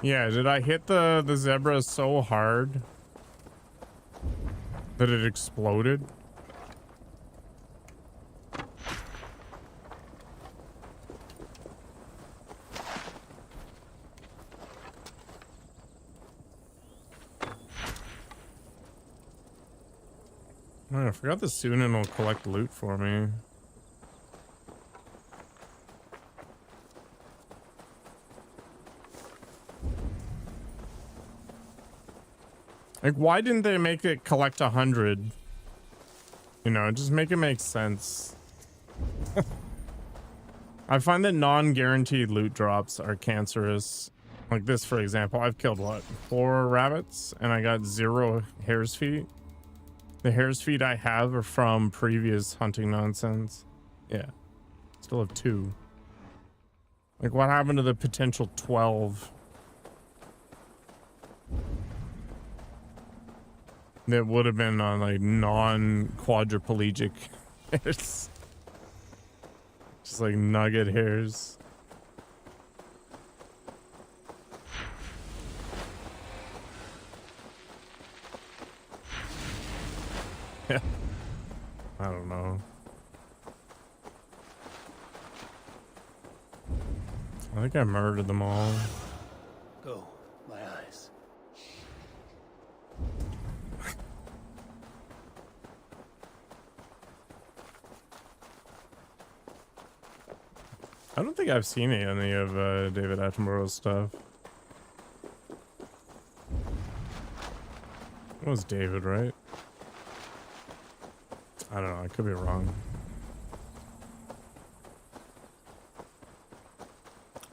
Yeah, did I hit the zebra so hard that it exploded? Oh, I forgot the Sunan will collect loot for me. Like, why didn't they make it collect 100? You know, just make it make sense. I find that non-guaranteed loot drops are cancerous. Like this, for example, I've killed, what, 4 rabbits? And I got 0 hare's feet. The hare's feet I have are from previous hunting nonsense. Yeah. Still have 2. Like, what happened to the potential 12? That would have been on, like, non-quadriplegic hares. Just like nugget hares. Yeah. I don't know. I think I murdered them all. Go, my eyes. I don't think I've seen any of David Attenborough's stuff. It was David, right? I don't know, I could be wrong.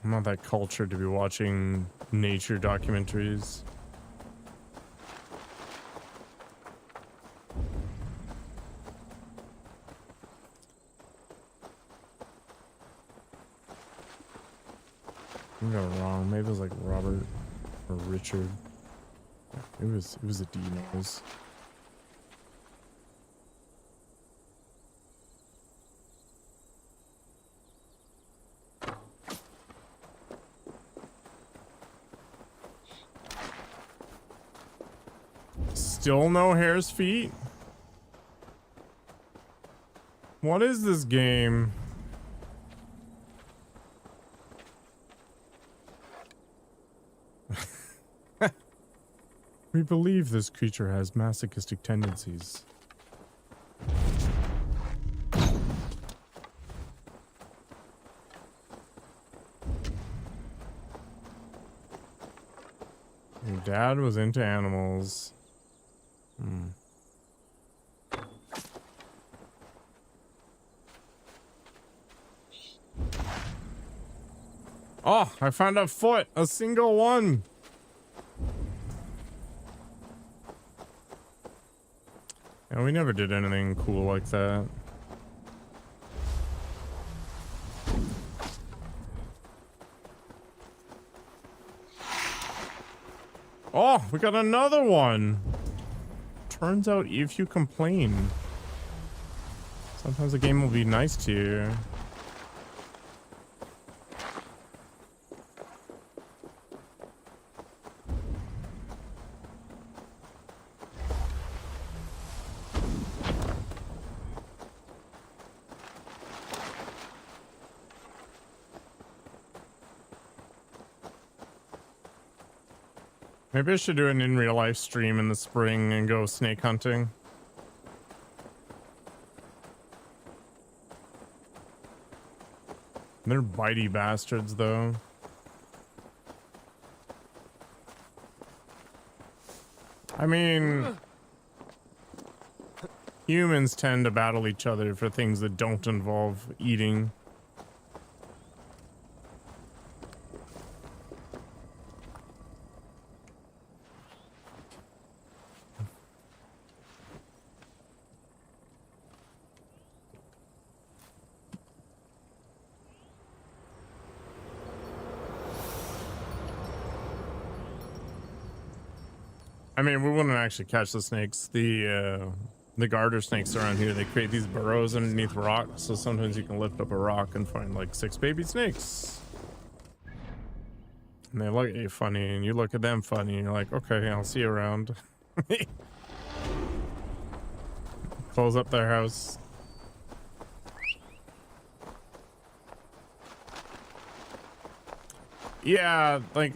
I'm not that cultured to be watching nature documentaries. I got it wrong. Maybe it was like Robert or Richard. It was a D-nose. Still no hare's feet? What is this game? We believe this creature has masochistic tendencies. Your dad was into animals. Oh, I found a foot, a single one. Yeah, we never did anything cool like that. Oh, we got another one. Turns out if you complain, sometimes the game will be nice to you. Maybe I should do an in real life stream in the spring and go snake hunting. They're bitey bastards, though. I mean, humans tend to battle each other for things that don't involve eating. I mean, we wouldn't actually catch the snakes. The garter snakes around here, they create these burrows underneath rocks, so sometimes you can lift up a rock and find like 6 baby snakes. And they look at you funny, and you look at them funny, and you're like, okay, I'll see you around. Close up their house. Yeah, like,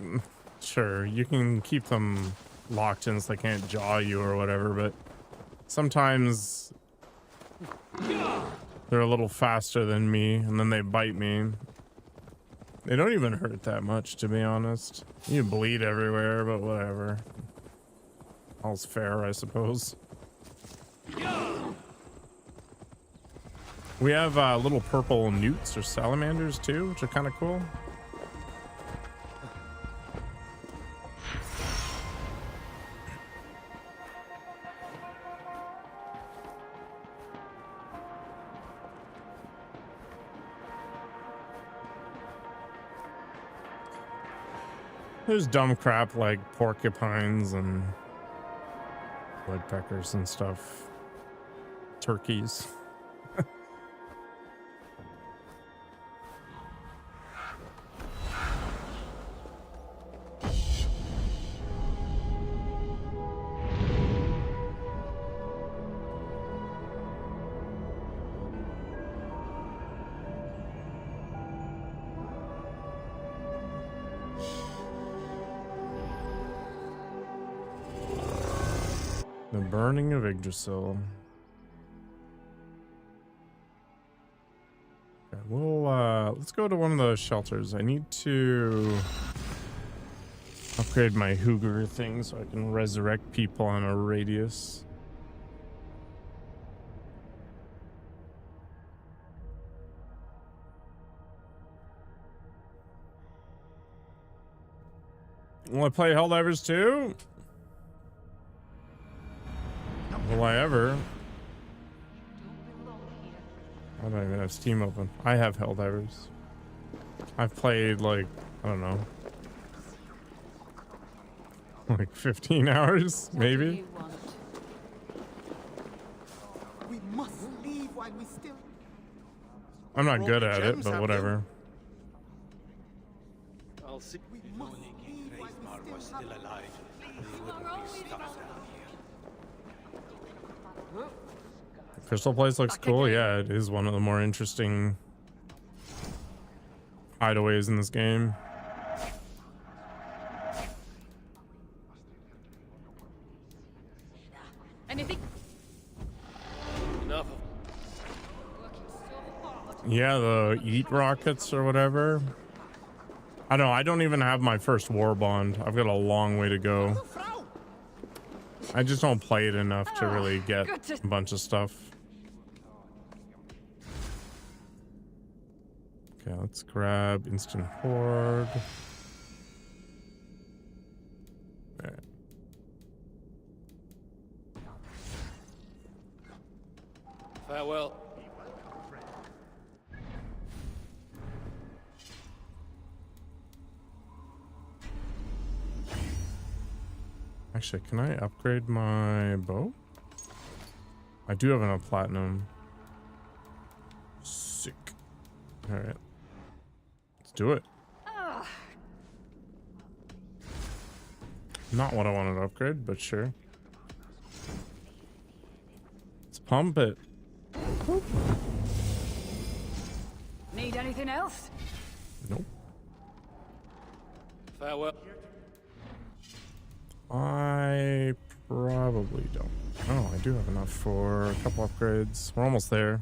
sure, you can keep them locked in so they can't jaw you or whatever, but sometimes they're a little faster than me, and then they bite me. They don't even hurt that much, to be honest. You bleed everywhere, but whatever. All's fair, I suppose. We have little purple newts or salamanders too, which are kind of cool. There's dumb crap like porcupines and woodpeckers and stuff. Turkeys. The burning of Yggdrasil. Okay, we'll let's go to one of those shelters. I need to upgrade my Hooger thing so I can resurrect people on a radius. Want to play Helldivers 2? Will I ever? I don't even have Steam open. I have Helldivers. I've played like, I don't know, like 15 hours, maybe. We must leave while we still. I'm not good at it, but whatever. I'll see. We must leave while we still have. alive, they wouldn't be stuck down here. Crystal Place looks cool. Yeah, it is one of the more interesting hideaways in this game. Anything? Enough of Yeah, the eat rockets or whatever. I don't know. I don't even have my first war bond. I've got a long way to go. I just don't play it enough to really get a bunch of stuff. Okay, let's grab instant horde. There. farewell. Actually, can I upgrade my bow? I do have enough platinum. Sick. All right. Let's do it. Not what I wanted to upgrade, but sure. Let's pump it. Need anything else? Nope. Farewell. I probably don't. Oh, I do have enough for a couple upgrades. We're almost there.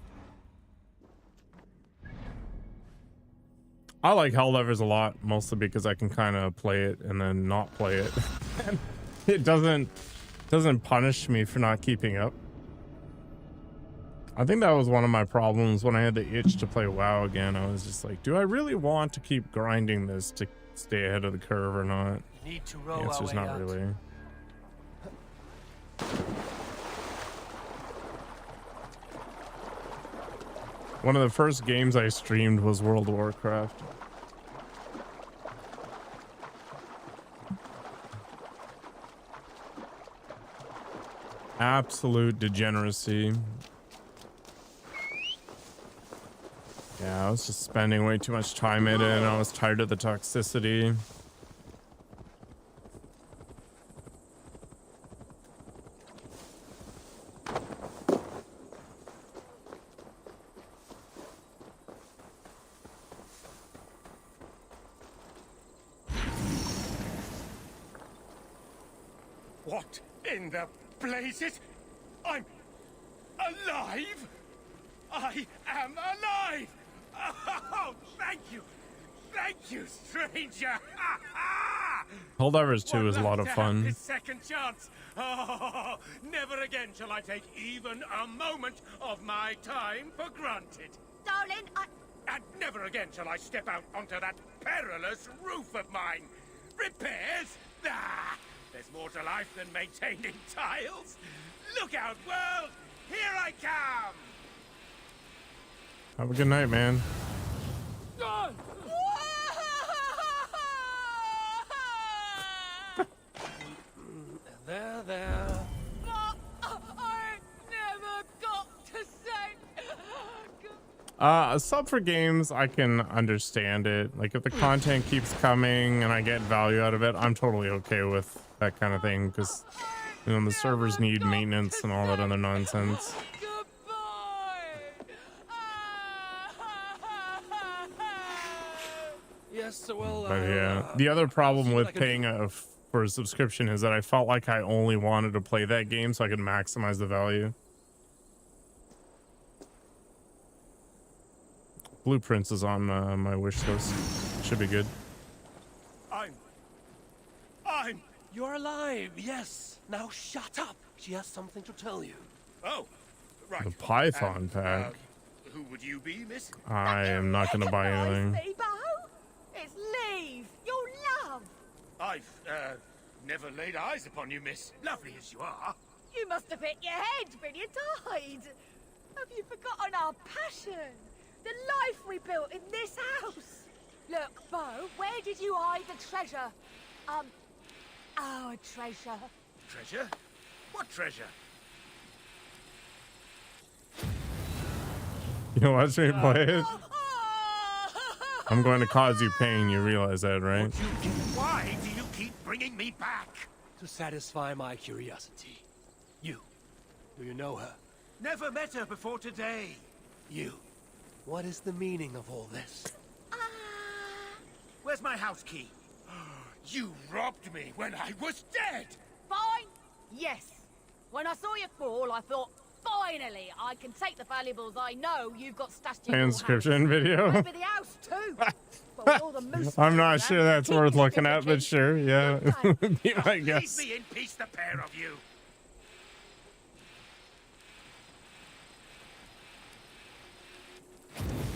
I like Hell Levers a lot, mostly because I can kind of play it and then not play it. And it doesn't punish me for not keeping up. I think that was one of my problems when I had the itch to play WoW again. I was just like, do I really want to keep grinding this to stay ahead of the curve or not? Need to The row our answer's way not out. really. One of the first games I streamed was World of Warcraft. Absolute degeneracy. Yeah, I was just spending way too much time in it, and I was tired of the toxicity. What in the blazes? I'm alive! I am alive! Oh, thank you! Thank you, stranger! Helldivers 2 What is a lot luck of to have fun. this second chance. Oh, never again shall I take even a moment of my time for granted. Darling, And never again shall I step out onto that perilous roof of mine. Repairs? Ah, there's more to life than maintaining tiles. Look out, world! Here I come! Have a good night, man. There. I never got to say. A sub for games, I can understand it. Like, if the content keeps coming and I get value out of it, I'm totally okay with that kind of thing, because, you know, the servers need maintenance and all that other nonsense. Yes, well, But yeah, the other problem with paying for a subscription is that I felt like I only wanted to play that game so I could maximize the value. Blueprints is on my wish list. Should be good. You're alive, yes. Now shut up. She has something to tell you. Oh, right. The Python pack. Who would you be, miss? I am not going to buy anything. It's Leave, your love. I've, never laid eyes upon you, miss. Lovely as you are. You must have hit your head when you died. Have you forgotten our passion? The life we built in this house? Look, Bo, where did you hide the treasure? Our treasure. Treasure? What treasure? You watch me play it? I'm going to cause you pain, you realize that, right? Why do you keep bringing me back? To satisfy my curiosity. You. Do you know her? Never met her before today. You. What is the meaning of all this? Where's my house key? You robbed me when I was dead! Fine? Yes. When I saw you fall, I thought, finally, I can take the valuables I know you've got stashed in your house. Transcription video. Maybe the house too. But with all the moose I'm not around, sure that's keep worth your looking at, but sure, yeah. Be my Leave guess. me in peace, the pair of you.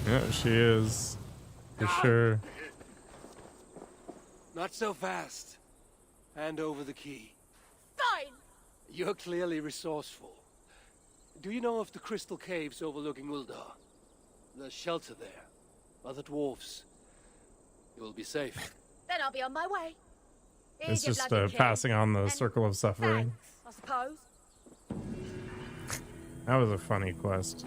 Yeah, she is. For sure. Not so fast. Hand over the key. Fine. You're clearly resourceful. Do you know of the crystal caves overlooking Uldar? The shelter there. Other dwarves. You will be safe. Then I'll be on my way. Here's It's your just bloody key. passing on the And circle of suffering. thanks, I suppose. That was a funny quest.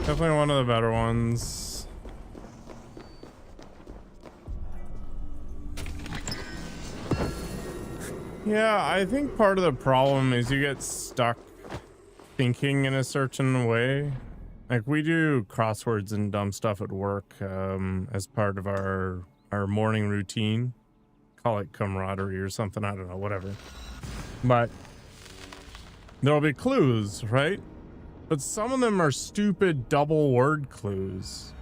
Definitely one of the better ones. Yeah, I think part of the problem is you get stuck thinking in a certain way Like, we do crosswords and dumb stuff at work as part of our morning routine. Call it camaraderie or something, I don't know, whatever. But there'll be clues, right? But some of them are stupid double word clues.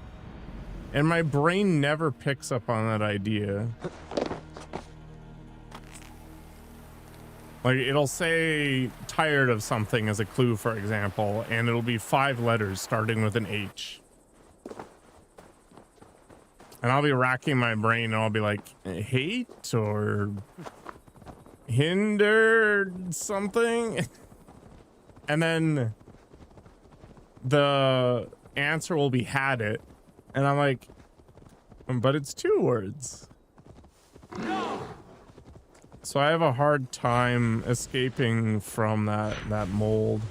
And my brain never picks up on that idea. Like, it'll say tired of something as a clue, for example, and it'll be 5 letters starting with an H. And I'll be racking my brain and I'll be like, hate or hinder something. And then the answer will be had it. And I'm like, but it's 2 words. No! So I have a hard time escaping from that mold.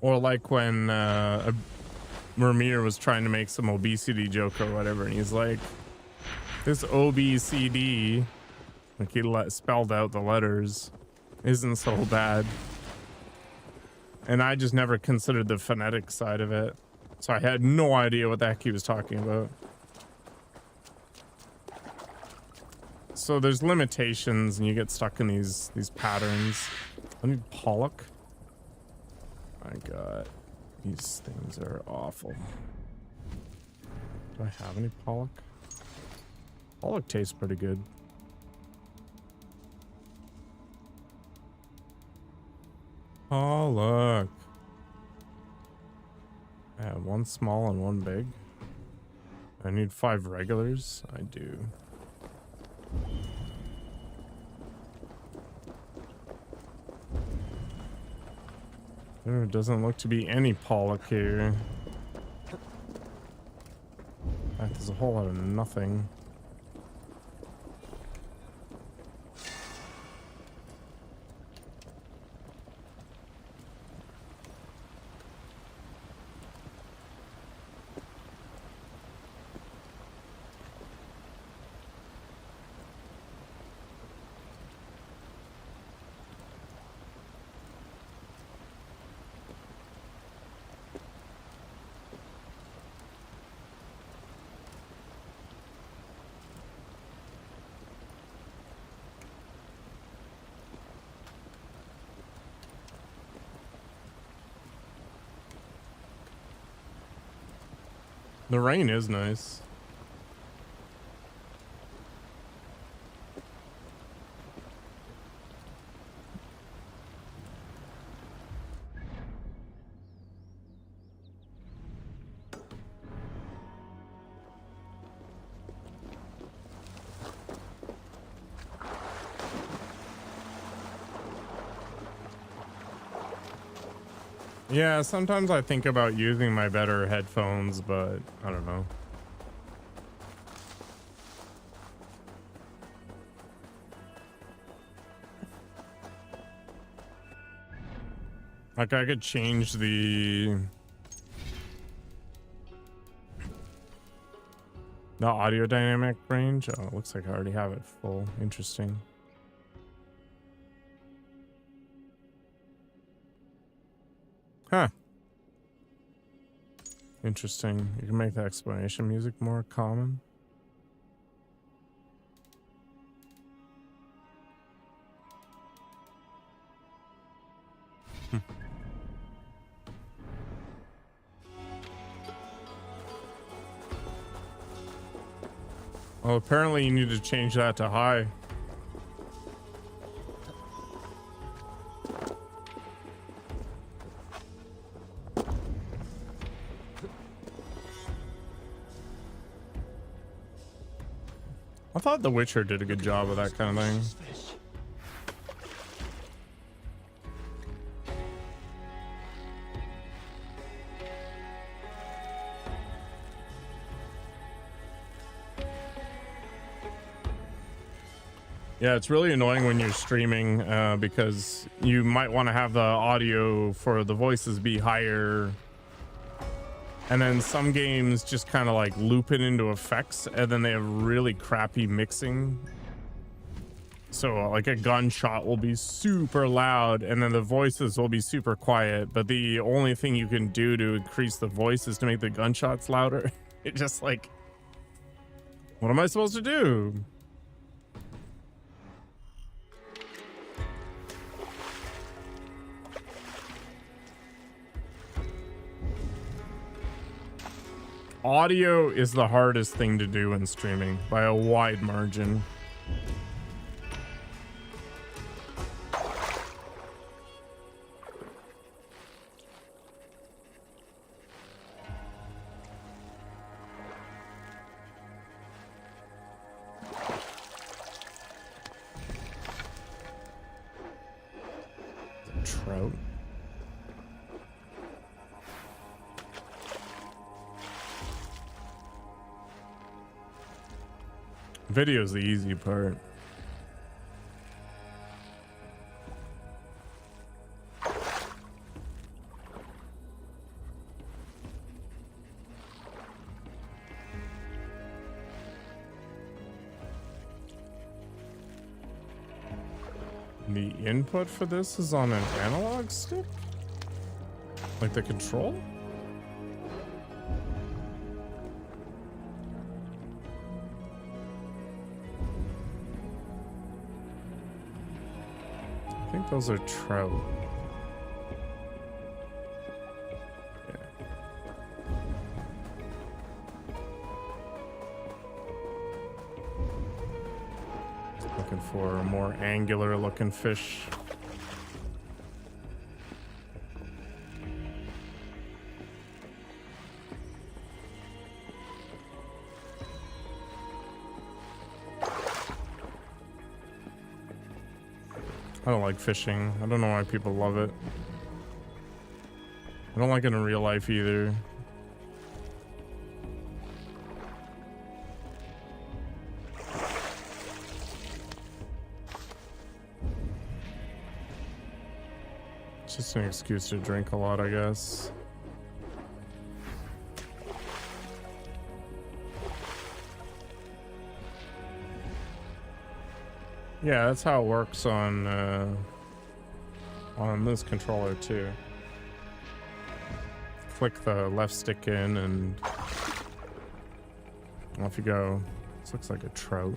Or like when Vermeer was trying to make some obesity joke or whatever, and he's like, this OBCD, like he spelled out the letters, isn't so bad. And I just never considered the phonetic side of it. So I had no idea what the heck he was talking about. So there's limitations and you get stuck in these patterns. I need Pollock. My God, these things are awful. Do I have any Pollock? Pollock tastes pretty good. Pollock. I have 1 small and 1 big. I need 5 regulars. I do. There doesn't look to be any Pollock here. In fact, there's a whole lot of nothing. The rain is nice. Yeah, sometimes I think about using my better headphones, but I don't know. Like, I could change the audio dynamic range. Oh, it looks like I already have it full. Interesting. Huh. Interesting. You can make the explanation music more common. Well, apparently you need to change that to high. I thought The Witcher did a good job of that kind of thing. Yeah, it's really annoying when you're streaming because you might want to have the audio for the voices be higher, and then some games just kind of like loop it into effects, and then they have really crappy mixing. So like a gunshot will be super loud and then the voices will be super quiet, but the only thing you can do to increase the voice is to make the gunshots louder. It just like, what am I supposed to do? Audio is the hardest thing to do in streaming by a wide margin. Trout. Video's the easy part. The input for this is on an analog stick? Like the control? I think those are trout. Yeah. Looking for a more angular looking fish. I don't like fishing. I don't know why people love it. I don't like it in real life either. It's just an excuse to drink a lot, I guess. Yeah, that's how it works on this controller too. Click the left stick in and off you go. This looks like a trout.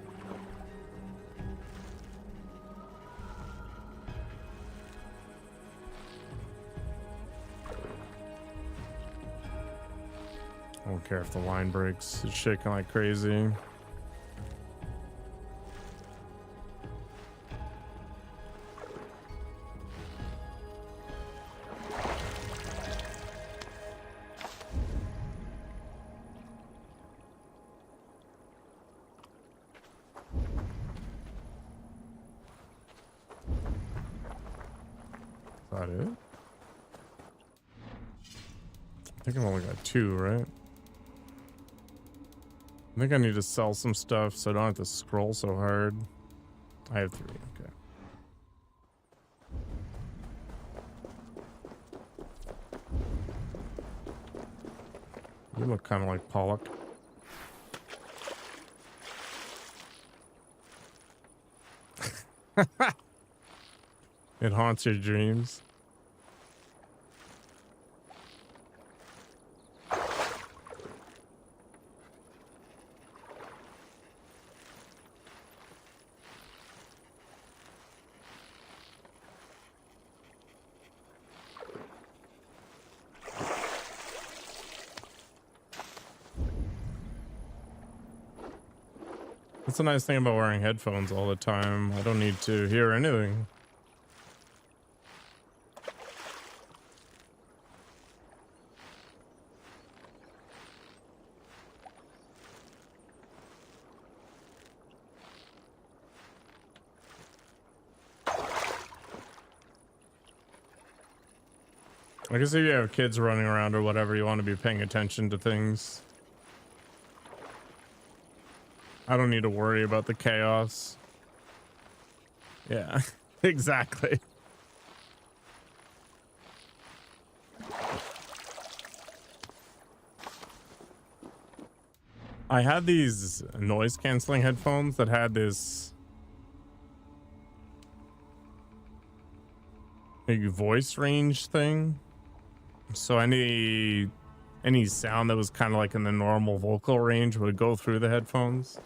I don't care if the line breaks. It's shaking like crazy. Is that it? I think I've only got 2, right? I think I need to sell some stuff so I don't have to scroll so hard. I have 3, okay. You look kind of like Pollock. It haunts your dreams. That's a nice thing about wearing headphones all the time. I don't need to hear anything. I guess if you have kids running around or whatever, you want to be paying attention to things. I don't need to worry about the chaos. Yeah, exactly. I had these noise canceling headphones that had this a voice range thing. So any sound that was kind of like in the normal vocal range would go through the headphones.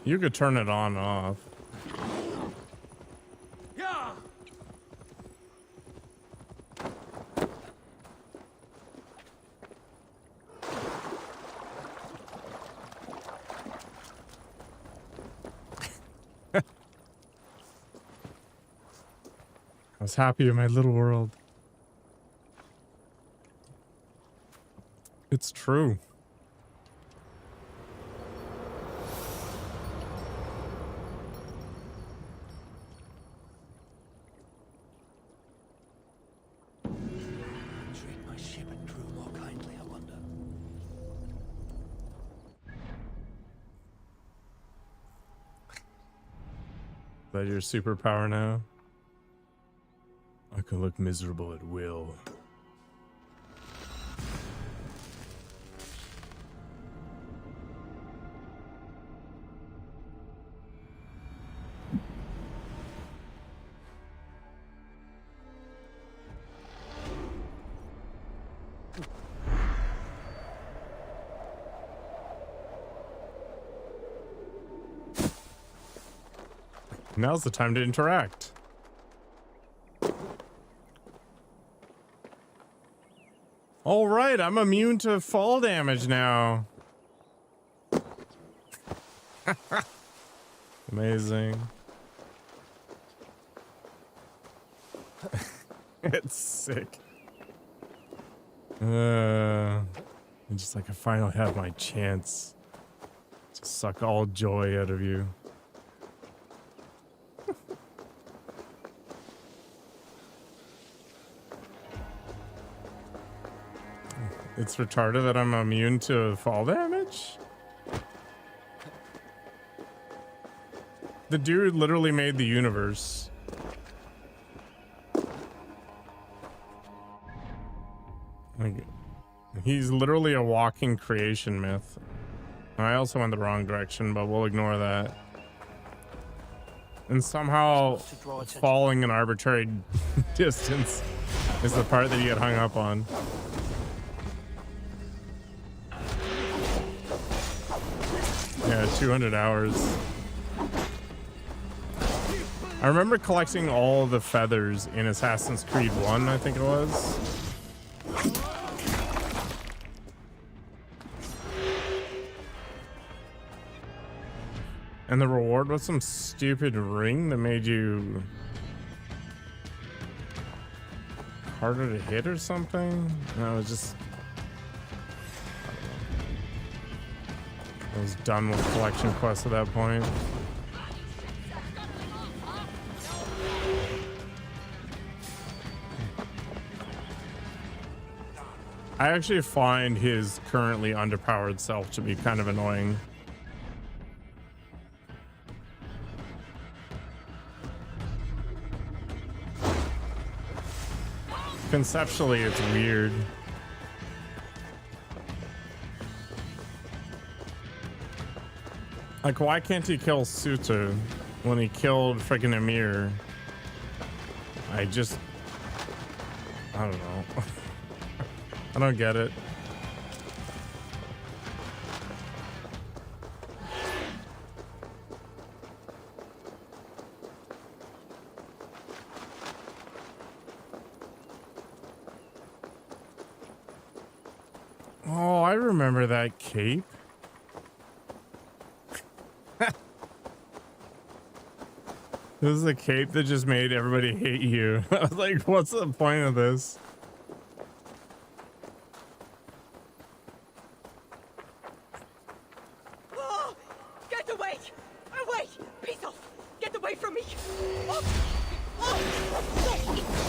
You could turn it on and off. Yeah. I was happy in my little world. It's true. Treat my ship and crew more kindly, I wonder. Is that your superpower now? I can look miserable at will. Now's the time to interact. All right, I'm immune to fall damage now. Amazing. It's sick. I'm just like I finally have my chance to suck all joy out of you. It's retarded that I'm immune to fall damage? The dude literally made the universe. Like, he's literally a walking creation myth. I also went the wrong direction, but we'll ignore that. And somehow falling an arbitrary distance is the part that you get hung up on. Yeah, 200 hours. I remember collecting all the feathers in Assassin's Creed 1, I think it was. And the reward was some stupid ring that made you harder to hit or something. No, it was just... I was done with collection quests at that point. I actually find his currently underpowered self to be kind of annoying. Conceptually, it's weird. Like, why can't he kill Suta when he killed freaking Emir? I don't know. I don't get it. Oh, I remember that cape. This is a cape that just made everybody hate you. I was like, what's the point of this? Oh, get away! Away! Piece off! Get away from me! Oh! Oh! No!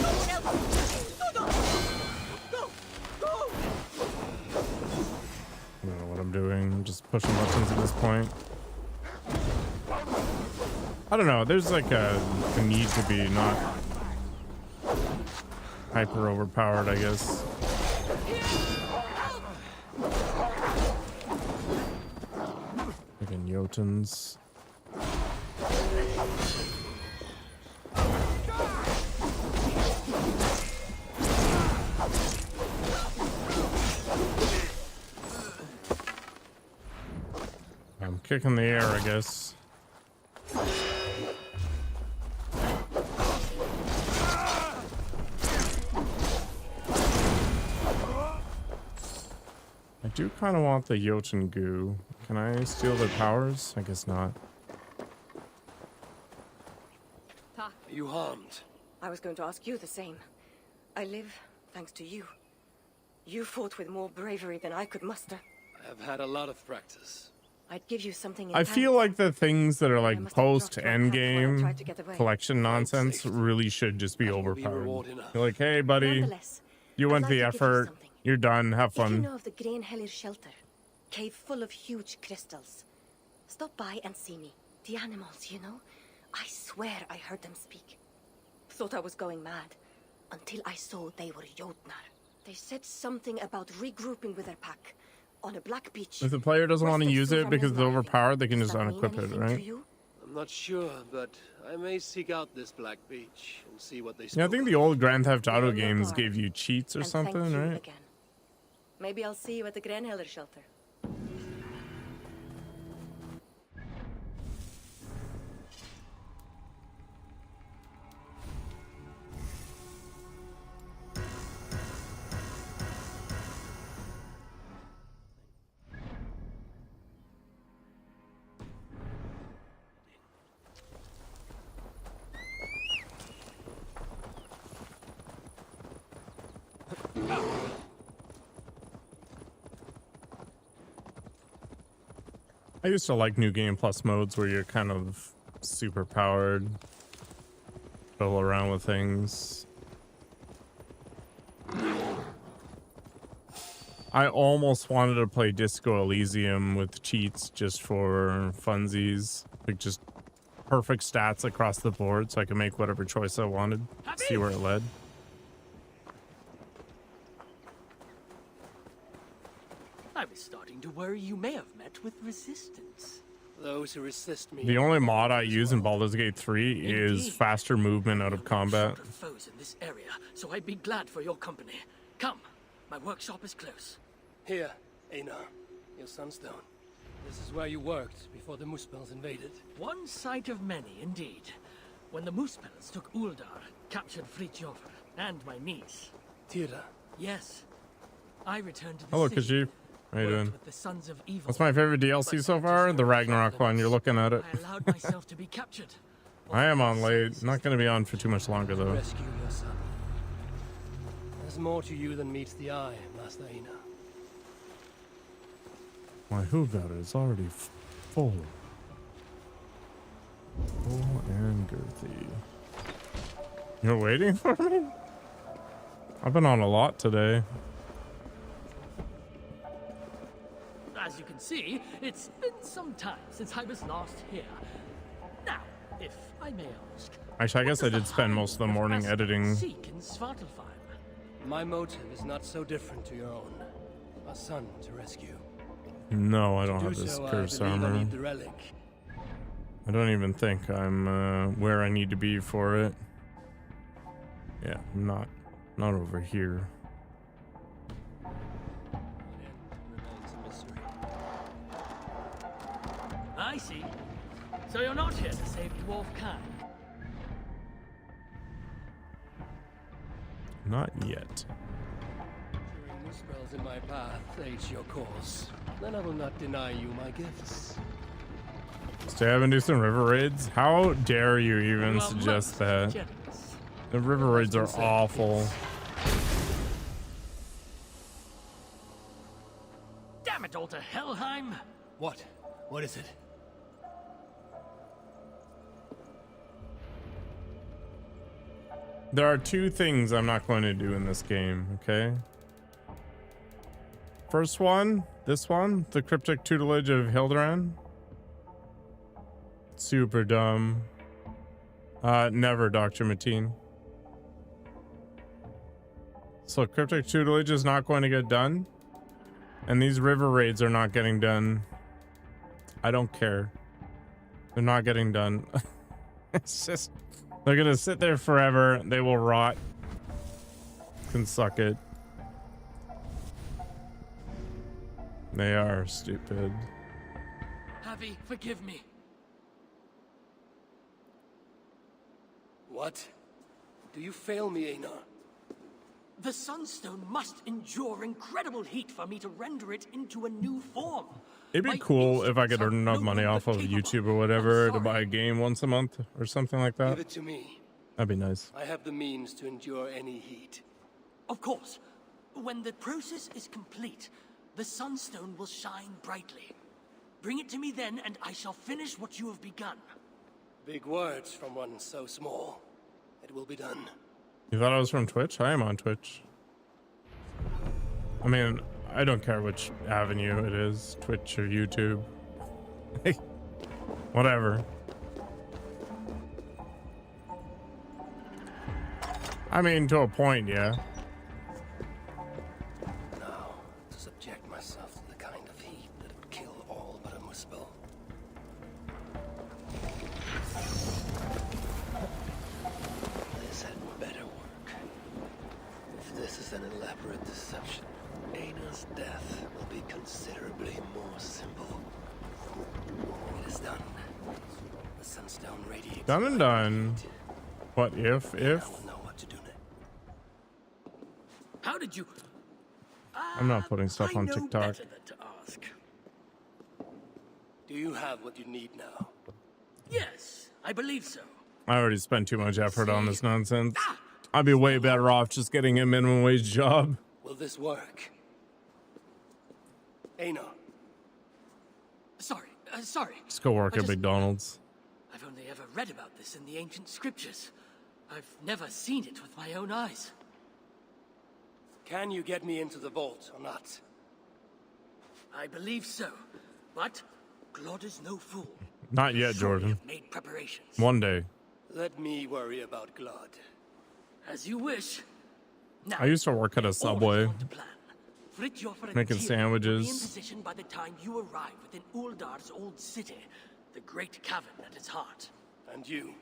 No one else! No! Go! Go! I don't know what I'm doing. I'm just pushing buttons at this point. I don't know. There's like a need to be not hyper overpowered, I guess. Freaking Jotuns. I'm kicking the air, I guess. I do kind of want the Jotun goo. Can I steal their powers? I guess not. Are you harmed? I was going to ask you the same. I live thanks to you. You fought with more bravery than I could muster. I have had a lot of practice. I'd give you something. I feel like the things that are like post end game collection nonsense really should just be overpowered. You're like, hey buddy, you went the effort. You're done. Have fun. If you know of the Greenhellir shelter, cave full of huge crystals, stop by and see me. The animals, you know, I swear I heard them speak. Thought I was going mad until I saw they were Jotnar. They said something about regrouping with their pack on a black beach. If the player doesn't want to use it because it's overpowered, they can just unequip it, right? I'm not sure, but I may seek out this black beach and see what they. Yeah, I think the old Grand Theft Auto games gave you cheats or something, right? Again. Maybe I'll see you at the Greenhellir shelter. I used to like New Game Plus modes where you're kind of super powered, fiddle around with things. I almost wanted to play Disco Elysium with cheats just for funsies, like just perfect stats across the board so I could make whatever choice I wanted, see where it led. I was starting to worry you may have met with resistance. Those who resist me. The only mod I use in Baldur's Gate 3 is faster movement out of combat. Foes in this area, so I'd be glad for your company. Come, my workshop is close. Here, Einar, your sunstone. This is where you worked before the Muspels invaded. One sight of many, indeed. When the Muspels took Uldar, captured Fritjof and my niece. Tira. Yes. I returned to the Hello, city. Khajiit. How you doing? With the Sons of Evil. What's my favorite DLC so far? The Ragnarok one. You're looking at it. I allowed myself to be captured. I am on late. Not going to be on for too much longer, though. Rescue your son. There's more to you than meets the eye, Master Einar. My Hoover is already full. Full and girthy. You're waiting for me? I've been on a lot today. As you can see, it's been some time since I was last here. Now, if I may ask... Actually, I guess I did spend most of the morning editing. Seek in Svartalfheim. My motive is not so different to your own. A son to rescue. No, I don't have this curse armor. I don't even think I'm where I need to be for it. Yeah, I'm not over here. I see. So you're not here to save Dwarf Khan? Not yet. During Muspels in my path aids your cause, then I will not deny you my gifts. Stay up and do some river raids? How dare you even suggest that? The river raids are awful. Damn it, Alter Helheim! What? What is it? There are two things I'm not going to do in this game, okay? First one, this one, the cryptic tutelage of Hilderan. Super dumb. Never, Dr. Mateen. So cryptic tutelage is not going to get done, and these river raids are not getting done. I don't care. They're not getting done. It's just, they're gonna sit there forever. They will rot. Can suck it. They are stupid. Javi, forgive me. What? Do you fail me, Aesir? The sunstone must endure incredible heat for me to render it into a new form. It'd be My cool if I could instincts are earn enough no money longer off of capable. YouTube or whatever I'm to buy a game once a month or something like that. Give it to me. That'd be nice. I have the means to endure any heat. Of course. When the process is complete, the sunstone will shine brightly. Bring it to me then, and I shall finish what you have begun. Big words from one so small. It will be done. You thought I was from Twitch? I am on Twitch. I mean, I don't care which avenue it is, Twitch or YouTube. Whatever. I mean, to a point, yeah. Now, to subject myself to the kind of heat that would kill all but a Muspel. This had better work. If this is an elaborate deception, Aina's death will be considerably more simple. It is done. The sunstone radiates. Done and done. What if? I will know what to do next. How did you... I'm not putting stuff I on know TikTok. better than to ask. Do you have what you need now? Yes, I believe so. I already spent too much effort on this nonsense. I'd be way better off just getting a minimum wage job. Will this work? Aina. Sorry. Just go work at McDonald's. I've only ever read about this in the ancient scriptures. I've never seen it with my own eyes. Can you get me into the vault or not? I believe so, but God is no fool. Not yet, Jordan. I've made preparations. One day. Let me worry about Glod. As you wish. Now, I used to work at a Subway, making Be in sandwiches. position by the time you arrive within Uldar's old city, the great cavern at its heart. And you?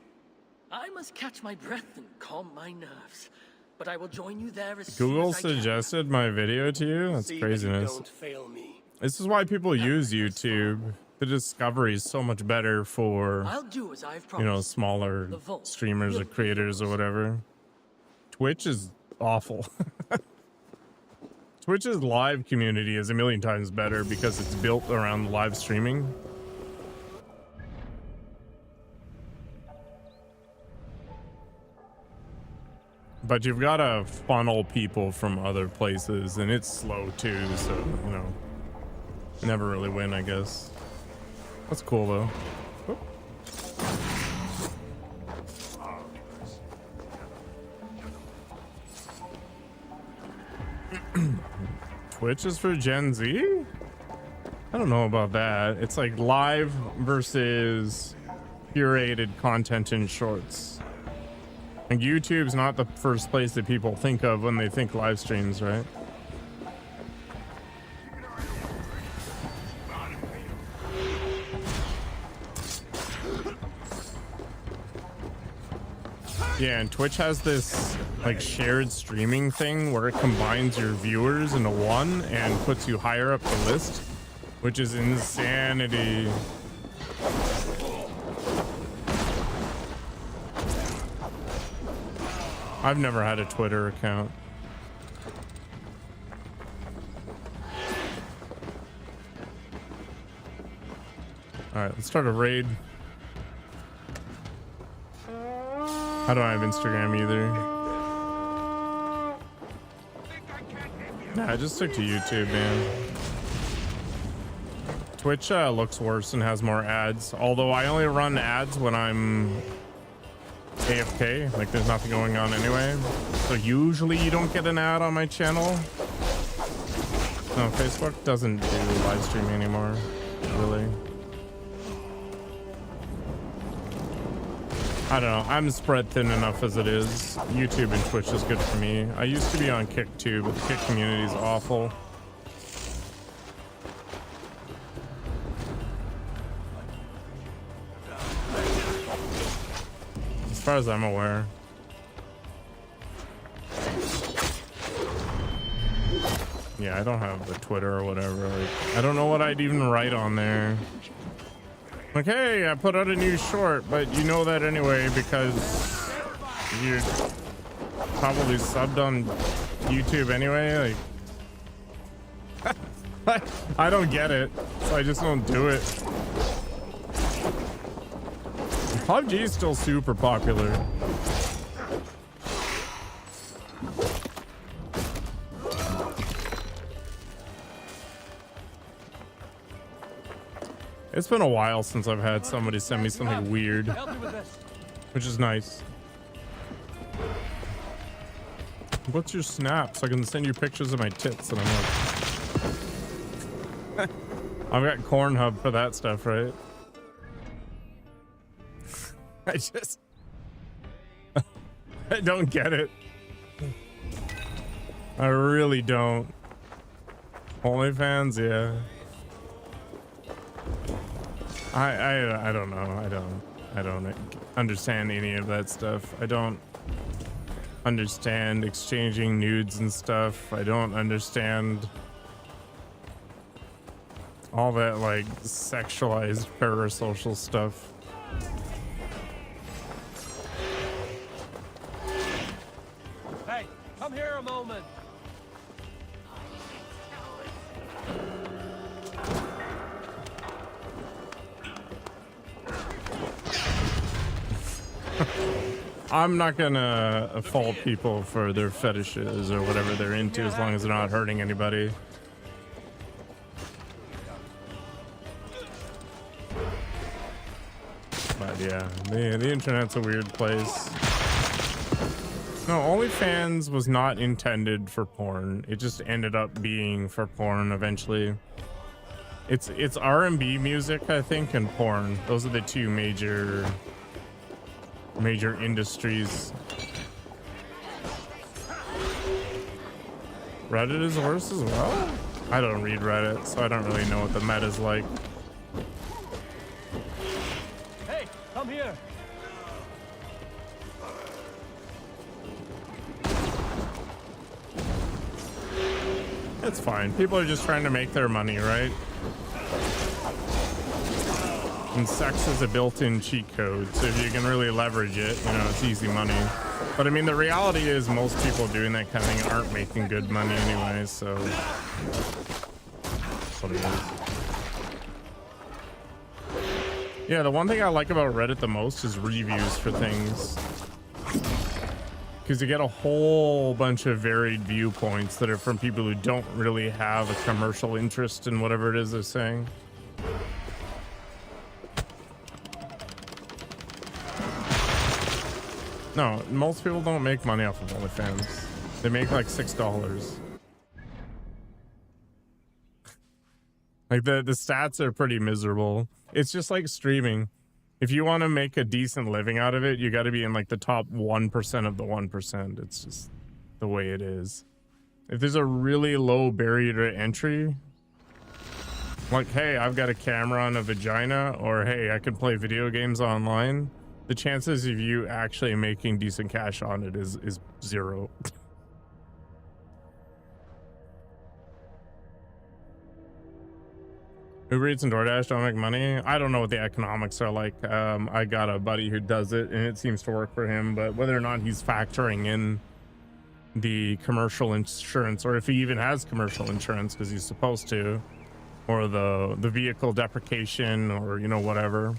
I must catch my breath and calm my nerves, but I will join you there as Google soon as I can. suggested my video to you? That's See that craziness. you don't fail me. This is why people use YouTube. The discovery is so much better for, I'll do as I've you promised. know, smaller The vault streamers will or be creators or yours. whatever. Twitch is awful. Twitch's live community is a million times better because it's built around live streaming. But you've got to funnel people from other places, and it's slow too, so, you know, never really win, I guess. That's cool, though. Oop. Twitch is for Gen Z? I don't know about that. It's like live versus curated content in shorts. And YouTube's not the first place that people think of when they think live streams, right? Yeah, and Twitch has this like shared streaming thing where it combines your viewers into one and puts you higher up the list, which is insanity. I've never had a Twitter account. All right, let's start a raid. I don't have Instagram either. Nah, I just stick to YouTube, man. Twitch looks worse and has more ads, although I only run ads when I'm AFK, like there's nothing going on anyway. So usually you don't get an ad on my channel. No, Facebook doesn't do live streaming anymore, really. I don't know. I'm spread thin enough as it is. YouTube and Twitch is good for me. I used to be on Kick too, but the Kick community is awful. As far as I'm aware. Yeah, I don't have the Twitter or whatever. Like, I don't know what I'd even write on there. Like, hey, I put out a new short, but you know that anyway because you're probably subbed on YouTube anyway. Like, I don't get it, so I just don't do it. PUBG is still super popular. It's been a while since I've had somebody send me something weird, which is nice. What's your snap? So I can send you pictures of my tits. And I'm like, I've got Cornhub for that stuff, right? I don't get it. I really don't. OnlyFans, yeah. I don't know. I don't understand any of that stuff. I don't understand exchanging nudes and stuff. I don't understand all that like sexualized parasocial stuff. Hey, come here a moment. I'm not gonna fault people for their fetishes or whatever they're into as long as they're not hurting anybody. But yeah, the internet's a weird place. No, OnlyFans was not intended for porn. It just ended up being for porn eventually. It's R&B music, I think, and porn. Those are the two major industries. Reddit is worse as well? I don't read Reddit, so I don't really know what the meta's like. Hey, come here. It's fine. People are just trying to make their money, right? And sex is a built-in cheat code, so if you can really leverage it, you know, it's easy money. But I mean, the reality is most people doing that kind of thing aren't making good money anyway, so that's what it is. Yeah, the one thing I like about Reddit the most is reviews for things. Because you get a whole bunch of varied viewpoints that are from people who don't really have a commercial interest in whatever it is they're saying. No, most people don't make money off of OnlyFans. They make like $6. Like the stats are pretty miserable. It's just like streaming. If you want to make a decent living out of it, you got to be in like the top 1% of the 1%. It's just the way it is. If there's a really low barrier to entry, like, hey, I've got a camera on a vagina, or hey, I can play video games online, the chances of you actually making decent cash on it is zero. Uber Eats and DoorDash don't make money. I don't know what the economics are like. I got a buddy who does it, and it seems to work for him. But whether or not he's factoring in the commercial insurance, or if he even has commercial insurance because he's supposed to, or the vehicle deprecation, or you know, whatever.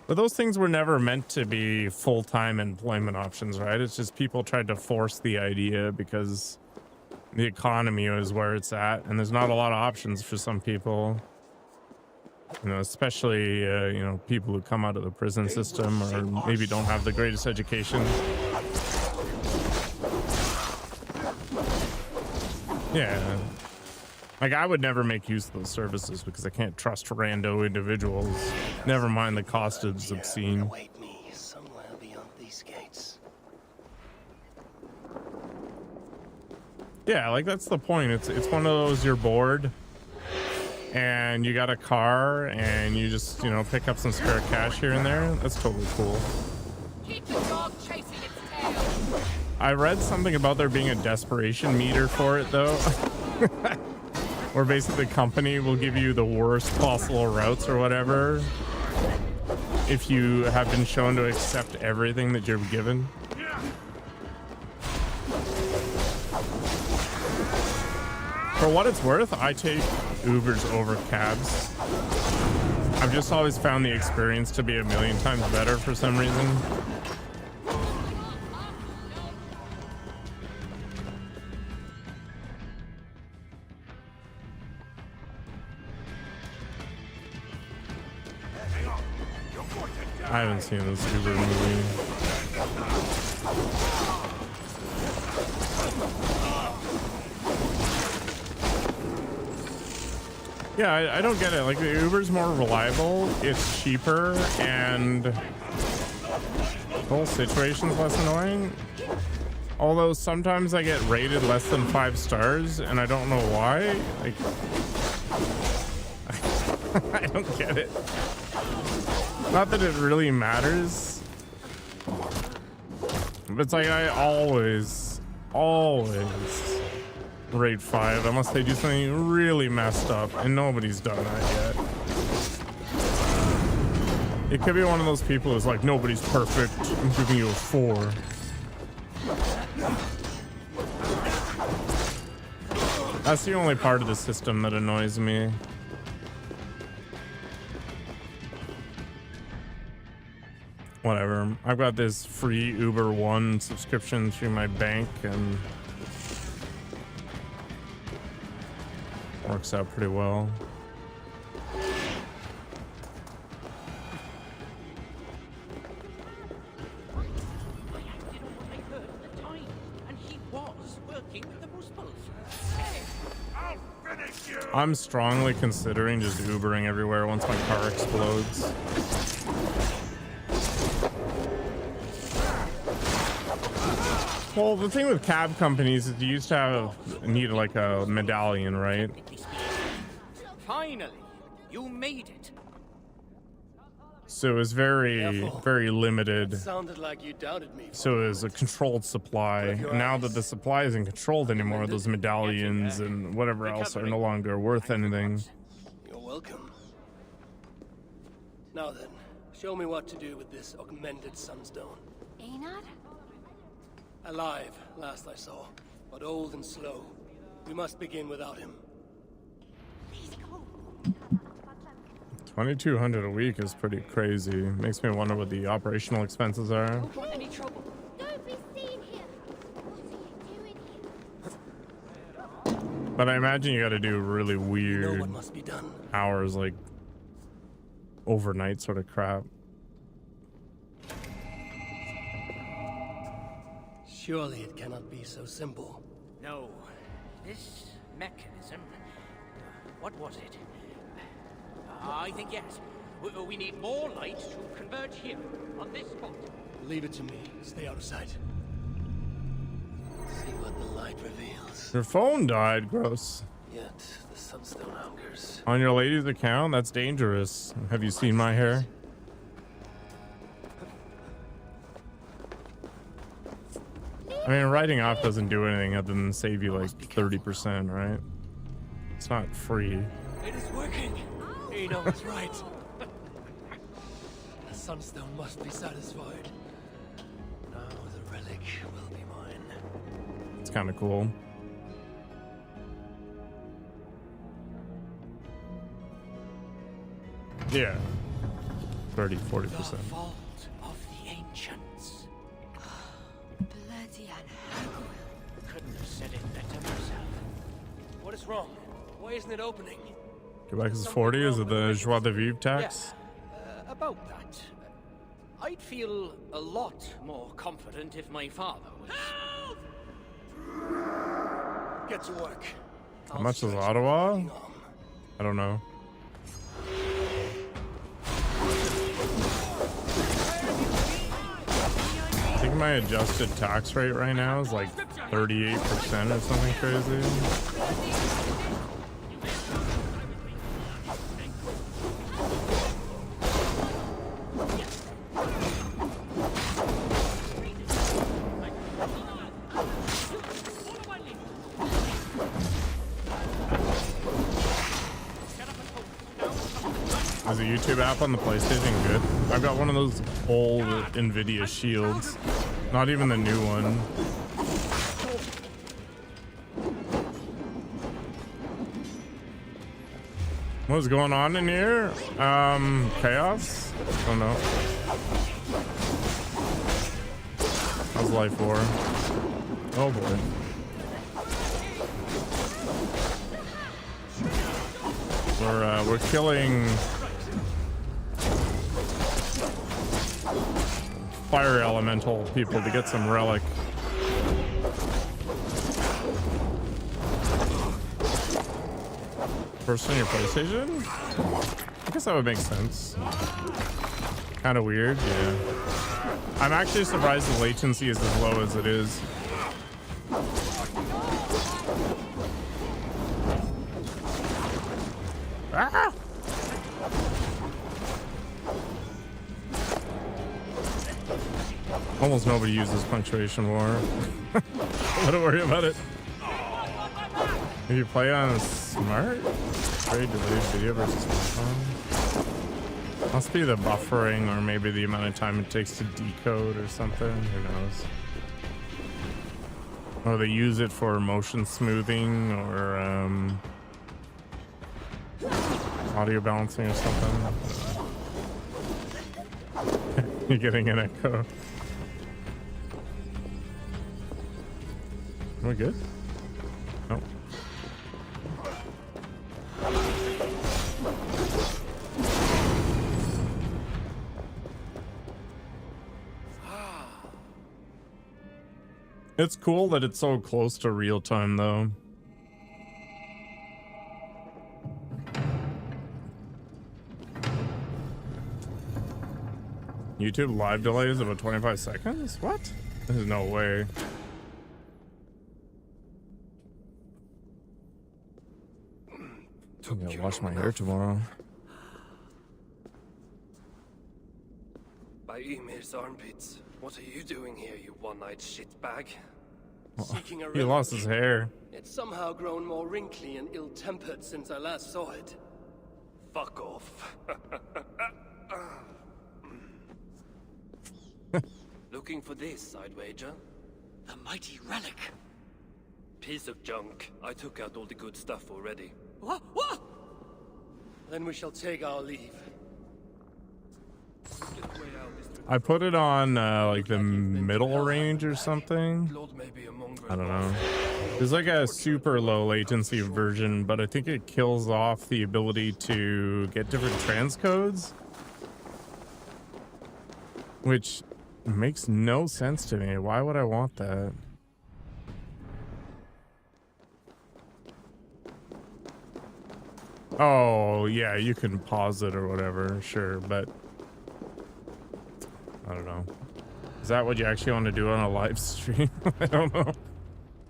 But those things were never meant to be full-time employment options, right? It's just people tried to force the idea because the economy is where it's at, and there's not a lot of options for some people. You know, especially, you know, people who come out of the prison system or maybe don't have the greatest education. Yeah. Like, I would never make use of those services because I can't trust rando individuals. Never mind the cost is obscene. Await me somewhere beyond these gates. Yeah, like that's the point. It's one of those you're bored and you got a car and you just, you know, pick up some spare cash here and there. That's totally cool. Keep the dog chasing its tail. I read something about there being a desperation meter for it though. Where basically the company will give you the worst possible routes or whatever if you have been shown to accept everything that you're given. For what it's worth, I take Ubers over cabs. I've just always found the experience to be a million times better for some reason. I haven't seen this Uber movie. Yeah, I don't get it. Like, the Uber's more reliable, it's cheaper, and the whole situation's less annoying. Although sometimes I get rated less than 5 stars, and I don't know why. Like, I don't get it. Not that it really matters, but it's like I always rate 5 unless they do something really messed up, and nobody's done that yet. It could be one of those people who's like, nobody's perfect, I'm giving you a 4. That's the only part of the system that annoys me. Whatever. I've got this free Uber One subscription through my bank and works out pretty well. I'm strongly considering just Ubering everywhere once my car explodes. Well, the thing with cab companies is you used to need like a medallion, right? Finally, you made it. So it was very limited. Sounded like you doubted me. So it was a controlled supply. And now that the supply isn't controlled anymore, those medallions and whatever else are no longer worth anything. You're welcome. Now then, show me what to do with this augmented sunstone. Einad? Alive, last I saw, but old and slow. We must begin without him. 2,200 a week is pretty crazy. Makes me wonder what the operational expenses are. Don't want any trouble. Don't be seen here. What are you doing here? But I imagine you got to do really You weird know what must be done. hours, like overnight sort of crap. Surely it cannot be so simple. No, this mechanism. What was it? I think yes. We need more light to converge here, on this spot. Leave it to me. Stay out of sight. See what the light reveals. Your phone died, gross. Yet the sunstone hungers. On your lady's account? That's dangerous. Have you seen my hair? I mean, writing off doesn't do anything other than save you like 30%, right? It's not free. It is working. Eno is right. The sunstone must be satisfied. Now the relic will be mine. It's kind of cool. Yeah. 30, 40%. The vault of the ancients. Bloody unhappy. Couldn't have said it better myself. What is wrong? Why isn't it opening? Quebec is 40. Is it the Joie de Vivre tax? Yeah, about that. I'd feel a lot more confident if my father was... Get to work. How much is Ottawa? I don't know. I think my adjusted tax rate right now is like 38% or something crazy. Is the YouTube app on the PlayStation good? I've got one of those old NVIDIA shields. Not even the new one. What's going on in here? Chaos? I don't know. How's life war? Oh boy. We're killing fire elemental people to get some relic. First on your PlayStation? I guess that would make sense. Kind of weird, yeah. I'm actually surprised the latency is as low as it is. Ah! Almost nobody uses punctuation war. Don't worry about it. If you play on smart, very delayed video versus phone. Must be the buffering or maybe the amount of time it takes to decode or something. Who knows? Or they use it for motion smoothing or audio balancing or something. You're getting an echo. Are we good? No. It's cool that it's so close to real time, though. YouTube live delay is about 25 seconds? What? There's no way. I'm gonna wash my hair tomorrow. By Ymir's armpits. What are you doing here, you one-eyed shitbag? Seeking a He lost his hair. It's somehow grown more wrinkly and ill-tempered since I last saw it. Fuck off. Looking for this, I'd wager. The mighty relic. Piece of junk. I took out all the good stuff already. What? What? Then we shall take our leave. I put it on like the middle range or something. I don't know. There's like a super low latency version, but I think it kills off the ability to get different transcodes, which makes no sense to me. Why would I want that? Oh, yeah, you can pause it or whatever, sure, but I don't know. Is that what you actually want to do on a live stream? I don't know.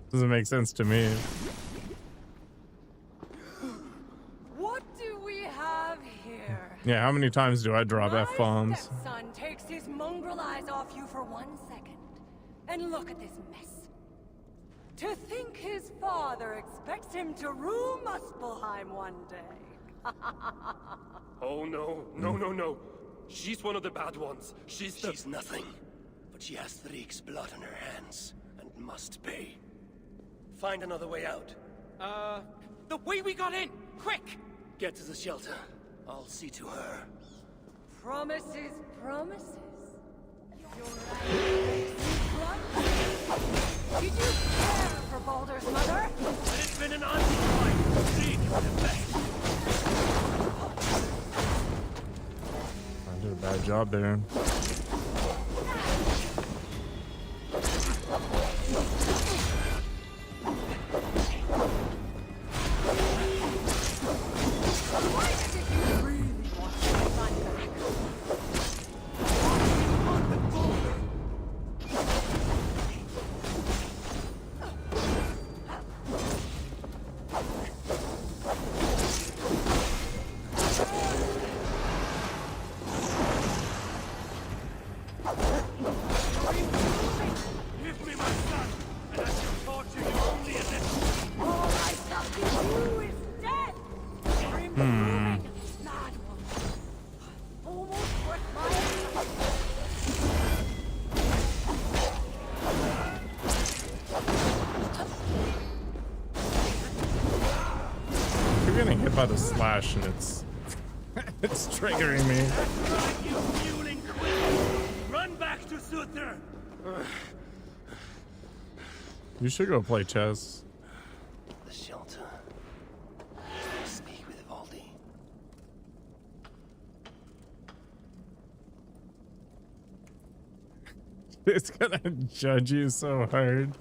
Doesn't make sense to me. What do we have here? Yeah, how many times do I drop F-bombs? Stepson takes his mongrel eyes off you for 1 second. And look at this mess. To think his father expects him to rule Muspelheim one day. Oh no, no. She's one of the bad ones. She's nothing. But she has Threek's blood on her hands and must pay. Find another way out. The way we got in! Quick! Get to the shelter. I'll see to her. Promises, promises. You're right. Did you care for Baldur's mother? It's been an untried Threek the best. I did a bad job there. You're getting hit by the slash and it's it's triggering me. You fueling queen! Run back to Sutter! You should go play chess. The shelter. Speak with Valdi. It's gonna judge you so hard.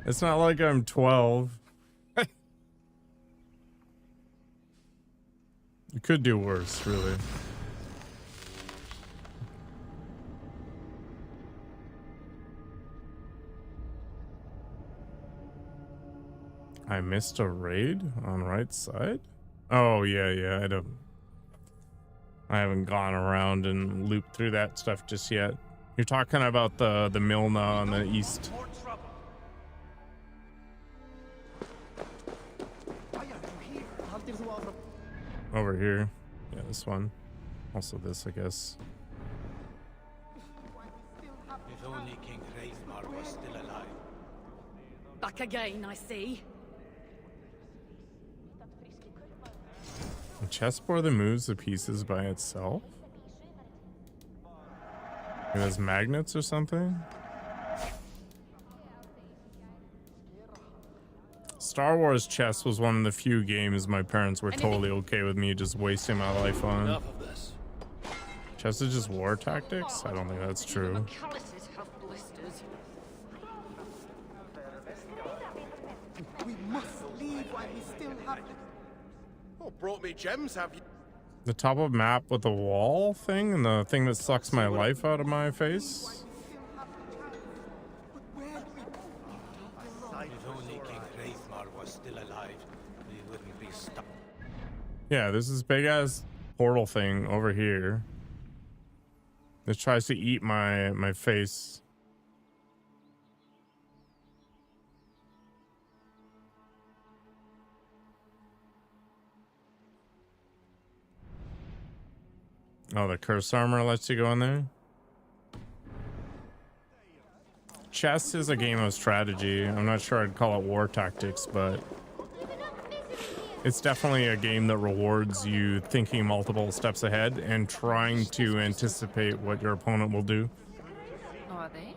It's not like I'm 12. You could do worse, really. I missed a raid on right side? Oh, yeah, I haven't gone around and looped through that stuff just yet. You're talking about the Milna on the east. Over here. Yeah, this one. Also this, I guess. If only King Hreidmar was still alive. Back again, I see. A chessboard that moves the pieces by itself? It has magnets or something? Star Wars chess was one of the few games my parents were totally okay with me just wasting my life on. Enough of this. Chess is just war tactics? I don't think that's true. We must leave while we still have the... Oh, brought me gems, have you? The top of map with the wall thing and the thing that sucks my life out of my face? If only King Hreidmar was still alive, we wouldn't be stuck. Yeah, there's this big ass portal thing over here that tries to eat my face. Oh, the curse armor lets you go in there? Chess is a game of strategy. I'm not sure I'd call it war tactics, but it's definitely a game that rewards you thinking multiple steps ahead and trying to anticipate what your opponent will do. Are they?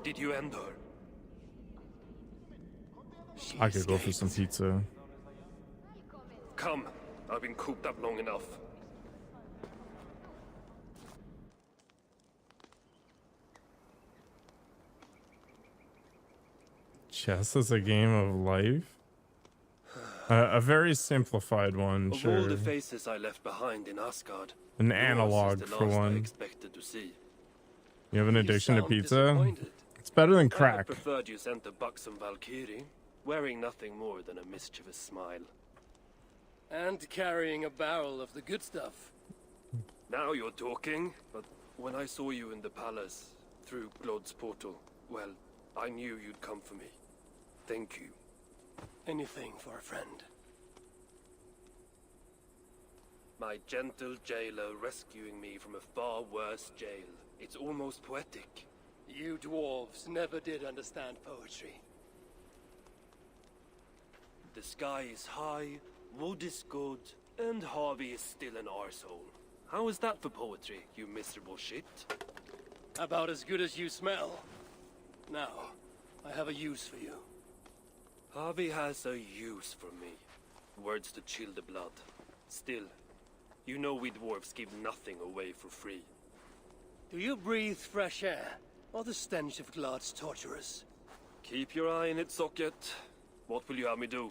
Did you end her? I could go for some pizza. Come, I've been cooped up long enough. Chess is a game of life? A very simplified one, Of sure. all the faces I left behind in Asgard, An yours is analog the for last I one. expected to see. You have an You addiction to sound pizza? disappointed. It's better than I crack. preferred you sent a buxom Valkyrie, wearing nothing more than a mischievous smile. And carrying a barrel of the good stuff. Now you're talking, but when I saw you in the palace, through Glod's portal, well, I knew you'd come for me. Thank you. Anything for a friend. My gentle jailer rescuing me from a far worse jail. It's almost poetic. You dwarves never did understand poetry. The sky is high, wood is good, and Harvey is still an arsehole. How is that for poetry, you miserable shit? About as good as you smell. Now, I have a use for you. Harvey has a use for me. Words to chill the blood. Still, you know we dwarves give nothing away for free. Do you breathe fresh air, or the stench of Glad's torturers? Keep your eye in its socket. What will you have me do?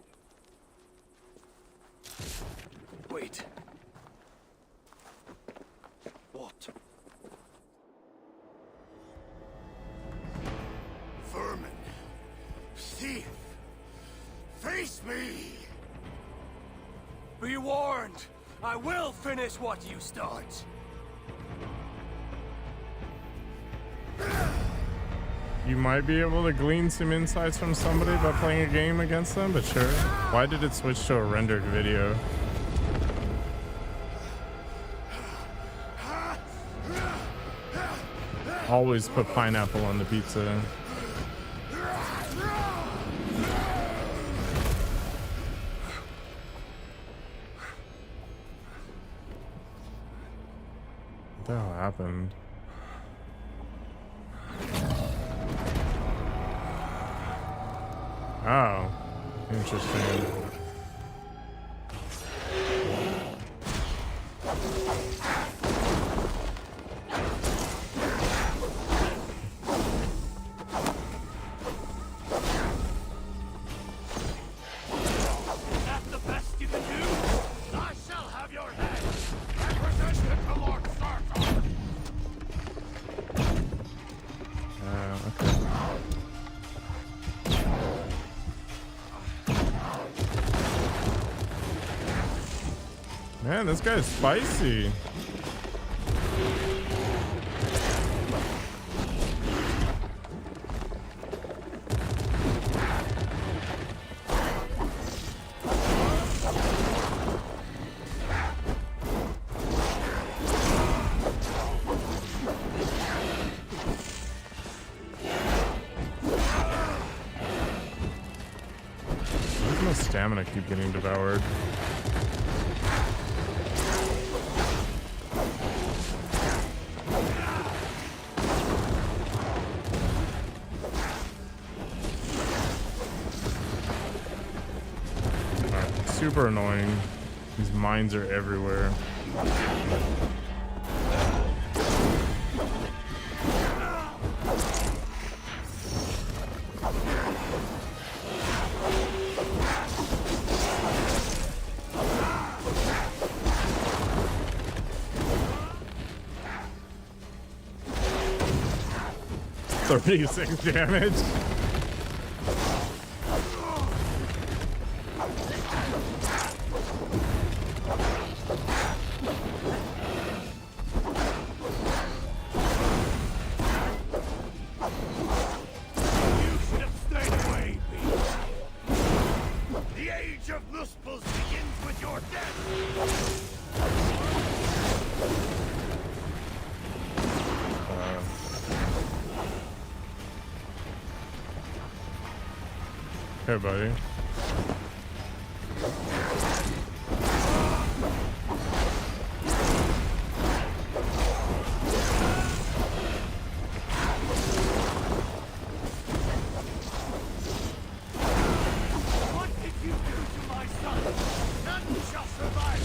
Wait. What? Vermin. Thief. Face me! Be warned! I will finish what you start! You might be able to glean some insights from somebody by playing a game against them, but sure. Why did it switch to a rendered video? Always put pineapple on the pizza. What the hell happened? Oh, interesting. That's the best you can do? I shall have your head and present it to Lord Sartor. Okay. Man, this guy's spicy. Why does my stamina keep getting devoured? Super annoying. These mines are everywhere. $36 damage. Hey, buddy. What did you do to my son? None shall survive.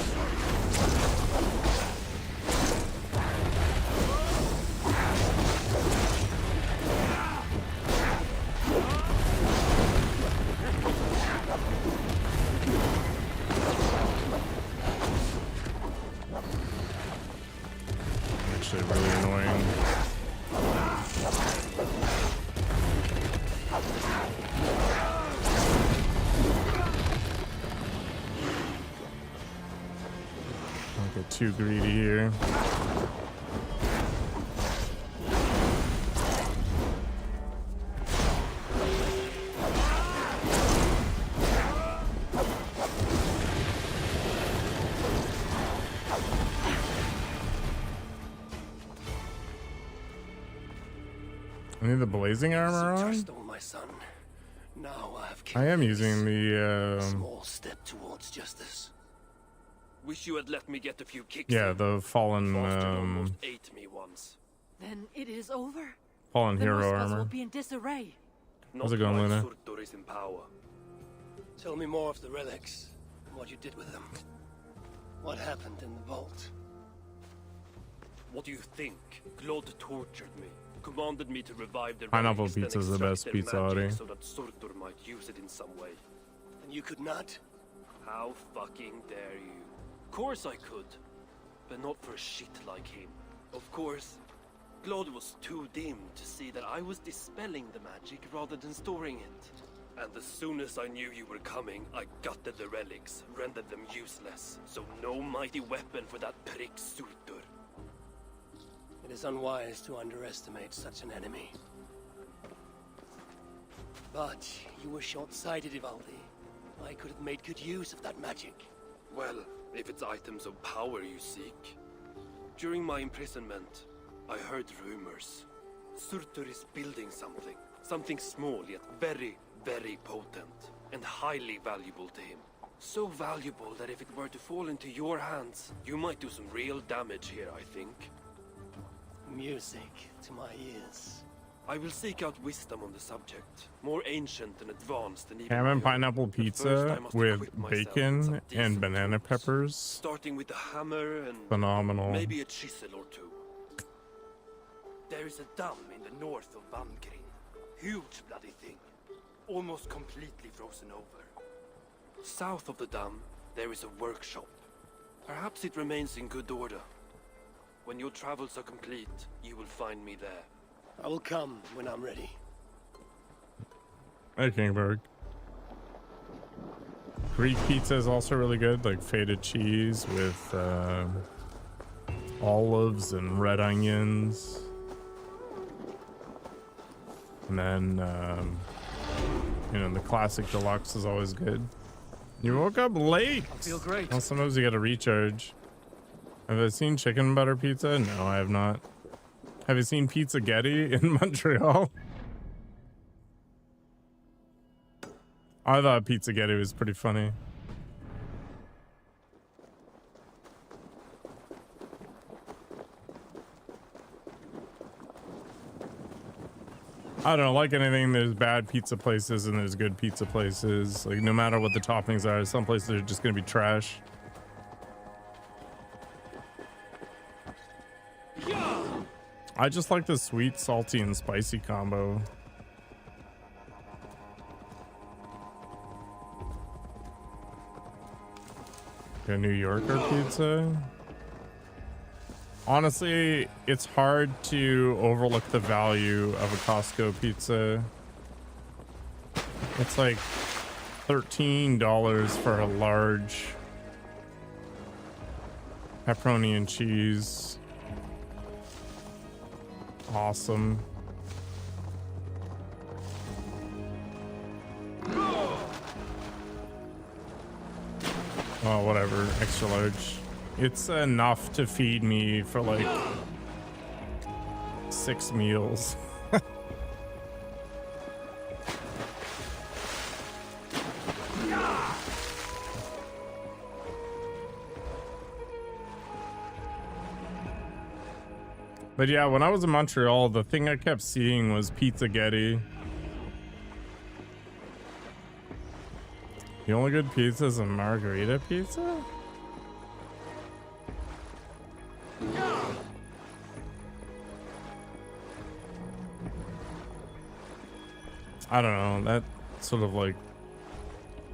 Actually, really annoying. Don't get too greedy here. I need the blazing armor on? Stole my son. Now I have I am using the small step towards justice. Wish you had let me get a few kicks. yeah, the fallen Bastard almost ate me once. Then it is over. fallen The hero Muscles will armor. be in disarray. How's it going, Luna? Surtur is in power. Tell me more of the relics and what you did with them. What happened in the vault? What do you think? Claude tortured me. Commanded me to revive the Pineapple relics, then pizza is the best extract their pizza, magic Audie. so that Surtur might use it in some way. And you could not? How fucking dare you? Of course I could. But not for a shit like him. Of course, Claude was too dim to see that I was dispelling the magic rather than storing it. And as soon as I knew you were coming, I gutted the relics, rendered them useless. So no mighty weapon for that prick Surtur. It is unwise to underestimate such an enemy. But you were short-sighted, Ivaldi. I could have made good use of that magic. Well, if it's items of power you seek. During my imprisonment, I heard rumors. Surtur is building something. Something small, yet very, very potent. And highly valuable to him. So valuable that if it were to fall into your hands, you might do some real damage here, I think. Music to my ears. I will seek out wisdom on the subject. More ancient and advanced than even Ham and the old. pineapple But first pizza I must with equip myself with bacon some and decent banana tools. peppers. Starting with a hammer and Phenomenal. maybe a chisel or two. There is a dam in the north of Vamgrin. Huge bloody thing. Almost completely frozen over. South of the dam, there is a workshop. Perhaps it remains in good order. When your travels are complete, you will find me there. I will come when I'm ready. Hey, Kingberg. Greek pizza is also really good, like feta cheese with olives and red onions. And then, you know, the classic deluxe is always good. You woke up late. I feel great. Well, sometimes you gotta recharge. Have I seen chicken butter pizza? No, I have not. Have you seen Pizza Getty in Montreal? I thought Pizza Getty was pretty funny. I don't know, like anything, there's bad pizza places and there's good pizza places. Like, no matter what the toppings are, some places are just gonna be trash. I just like the sweet, salty, and spicy combo. A New Yorker pizza. Honestly, it's hard to overlook the value of a Costco pizza. It's like $13 for a large pepperoni and cheese. Awesome. Oh, whatever. Extra large. It's enough to feed me for like 6 meals. But yeah, when I was in Montreal, the thing I kept seeing was Pizza Getty. The only good pizza is a margarita pizza? I don't know, that sort of like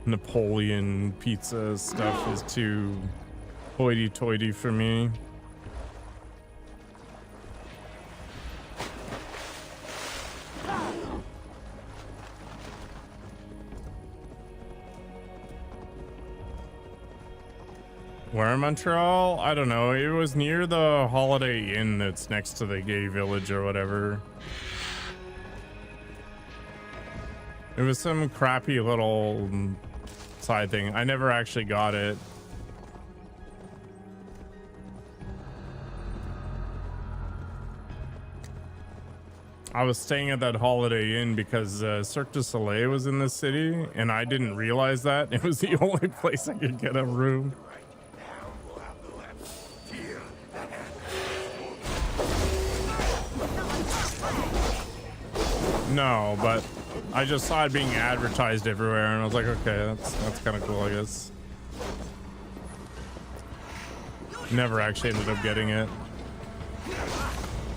Napoleon pizza stuff is too hoity-toity for me. Where in Montreal? I don't know. It was near the Holiday Inn that's next to the gay village or whatever. It was some crappy little side thing. I never actually got it. I was staying at that Holiday Inn because Cirque du Soleil was in the city, and I didn't realize that. It was the only place I could get a room. No, but I just saw it being advertised everywhere, and I was like, okay, that's kind of cool, I guess. Never actually ended up getting it.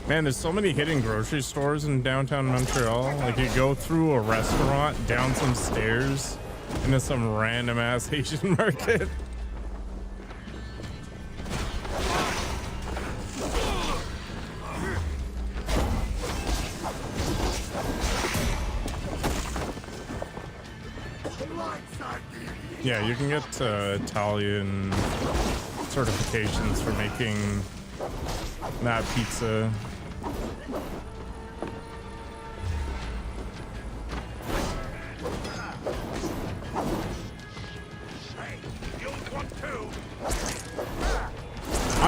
Man, there's so many hidden grocery stores in downtown Montreal. Like, you go through a restaurant, down some stairs, into some random ass Asian market. Yeah, you can get Italian certifications for making that pizza.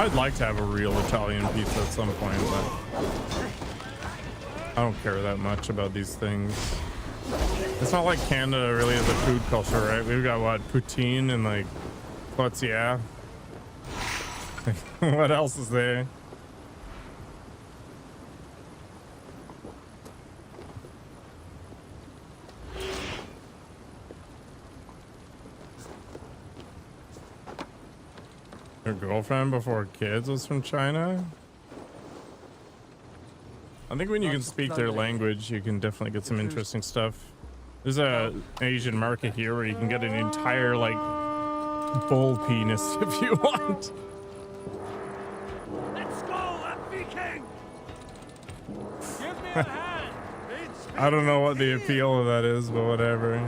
I'd like to have a real Italian pizza at some point, but I don't care that much about these things. It's not like Canada really is a food culture, right? We've got what, poutine and like what's yeah. What else is there? Your girlfriend before kids was from China? I think when you can speak their language, you can definitely get some interesting stuff. There's a Asian market here where you can get an entire like bull penis if you want. Let's go, Viking! Give me a hand! I don't know what the appeal of that is, but whatever.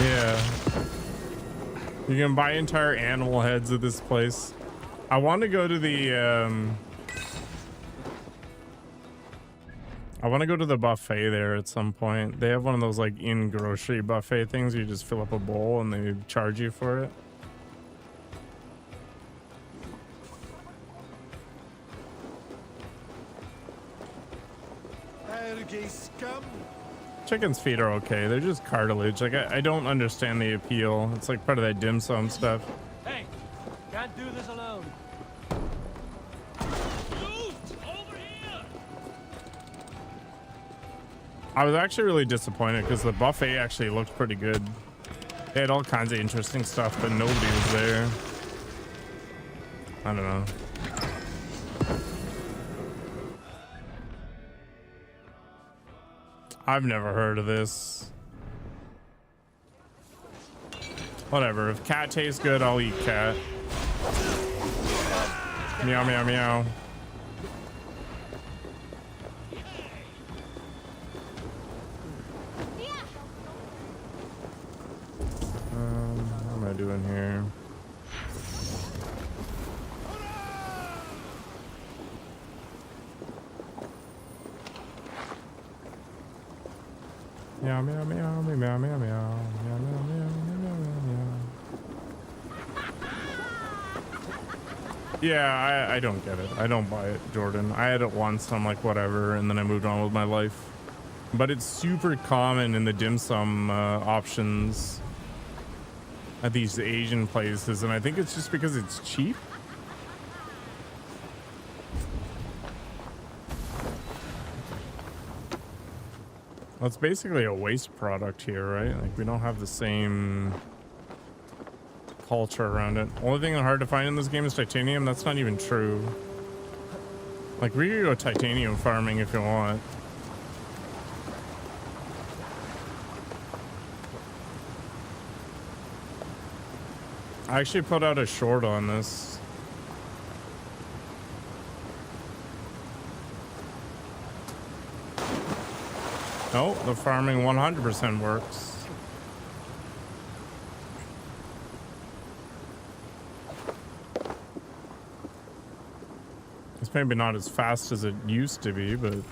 Yeah. You can buy entire animal heads at this place. I want to go to the I want to go to the buffet there at some point. They have one of those like in grocery buffet things. You just fill up a bowl and they charge you for it. Chicken's feet are okay. They're just cartilage. Like I don't understand the appeal. It's like part of that dim sum stuff. Hey, can't do this alone. Over here! I was actually really disappointed because the buffet actually looked pretty good. They had all kinds of interesting stuff, but nobody was there. I don't know. I've never heard of this. Whatever. If cat tastes good, I'll eat cat. Meow, meow, meow. What am I doing here? Meow, meow, meow, meow, meow, meow, meow, meow, meow, meow, meow, meow. Yeah, I don't get it. I don't buy it, Jordan. I had it once, and I'm like, whatever, and then I moved on with my life. But it's super common in the dim sum options at these Asian places, and I think it's just because it's cheap. Well, it's basically a waste product here, right? Like, we don't have the same culture around it. Only thing hard to find in this game is titanium. That's not even true. Like, we could go titanium farming if you want. I actually put out a short on this. No, the farming 100% works. It's maybe not as fast as it used to be, but it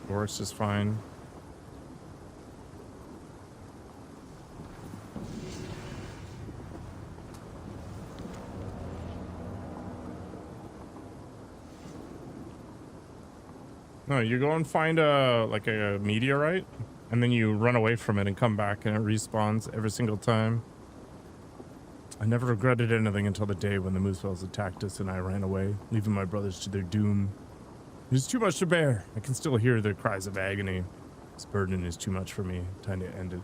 works just fine. No, you go and find a like a meteorite, and then you run away from it and come back, and it respawns every single time. I never regretted anything until the day when the Moosewells attacked us and I ran away, leaving my brothers to their doom. It was too much to bear. I can still hear their cries of agony. This burden is too much for me. Time to end it.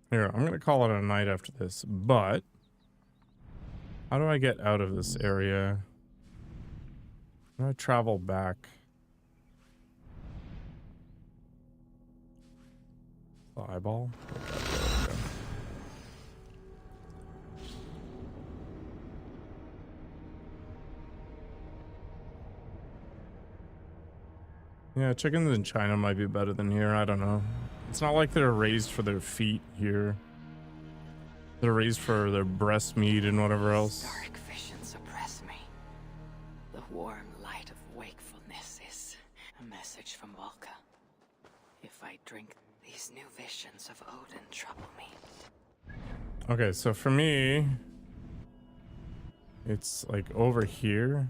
Here, I'm going to call it a night after this, but how do I get out of this area? How do I travel back? The eyeball? Okay, there we go. Yeah, chickens in China might be better than here. I don't know. It's not like they're raised for their feet here. They're raised for their breast meat and whatever else. Dark visions oppress me. The warm light of wakefulness is a message from Volca. If I drink, these new visions of Odin trouble me. Okay, so for me, it's like over here.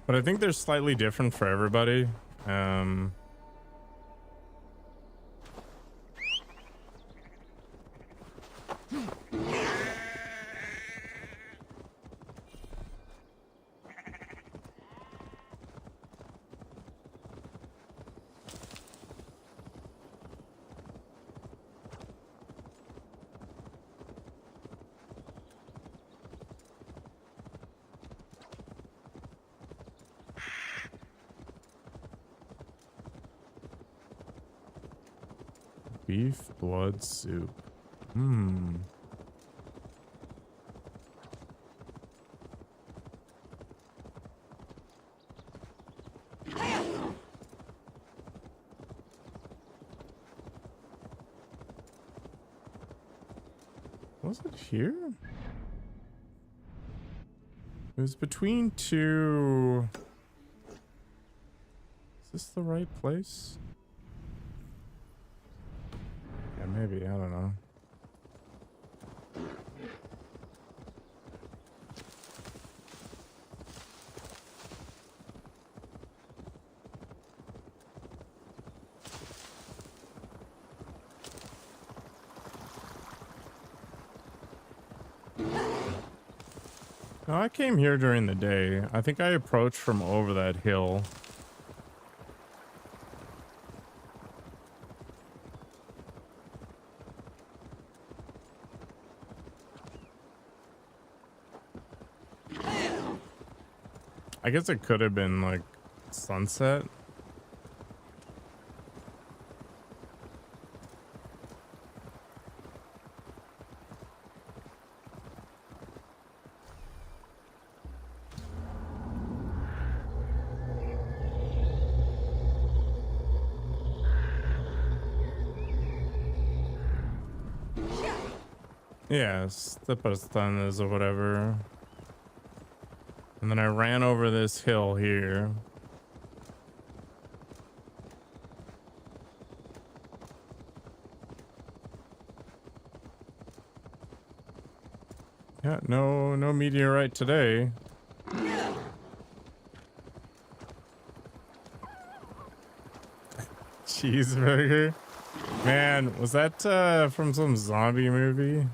But I think they're slightly different for everybody. Beef blood soup. Was it here? It was between two. Is this the right place? Yeah, maybe. I don't know. No, I came here during the day. I think I approached from over that hill. I guess it could have been like sunset. Yes, the pastanas or whatever. And then I ran over this hill here. Yeah, no meteorite today. Cheeseburger. Man, was that from some zombie movie?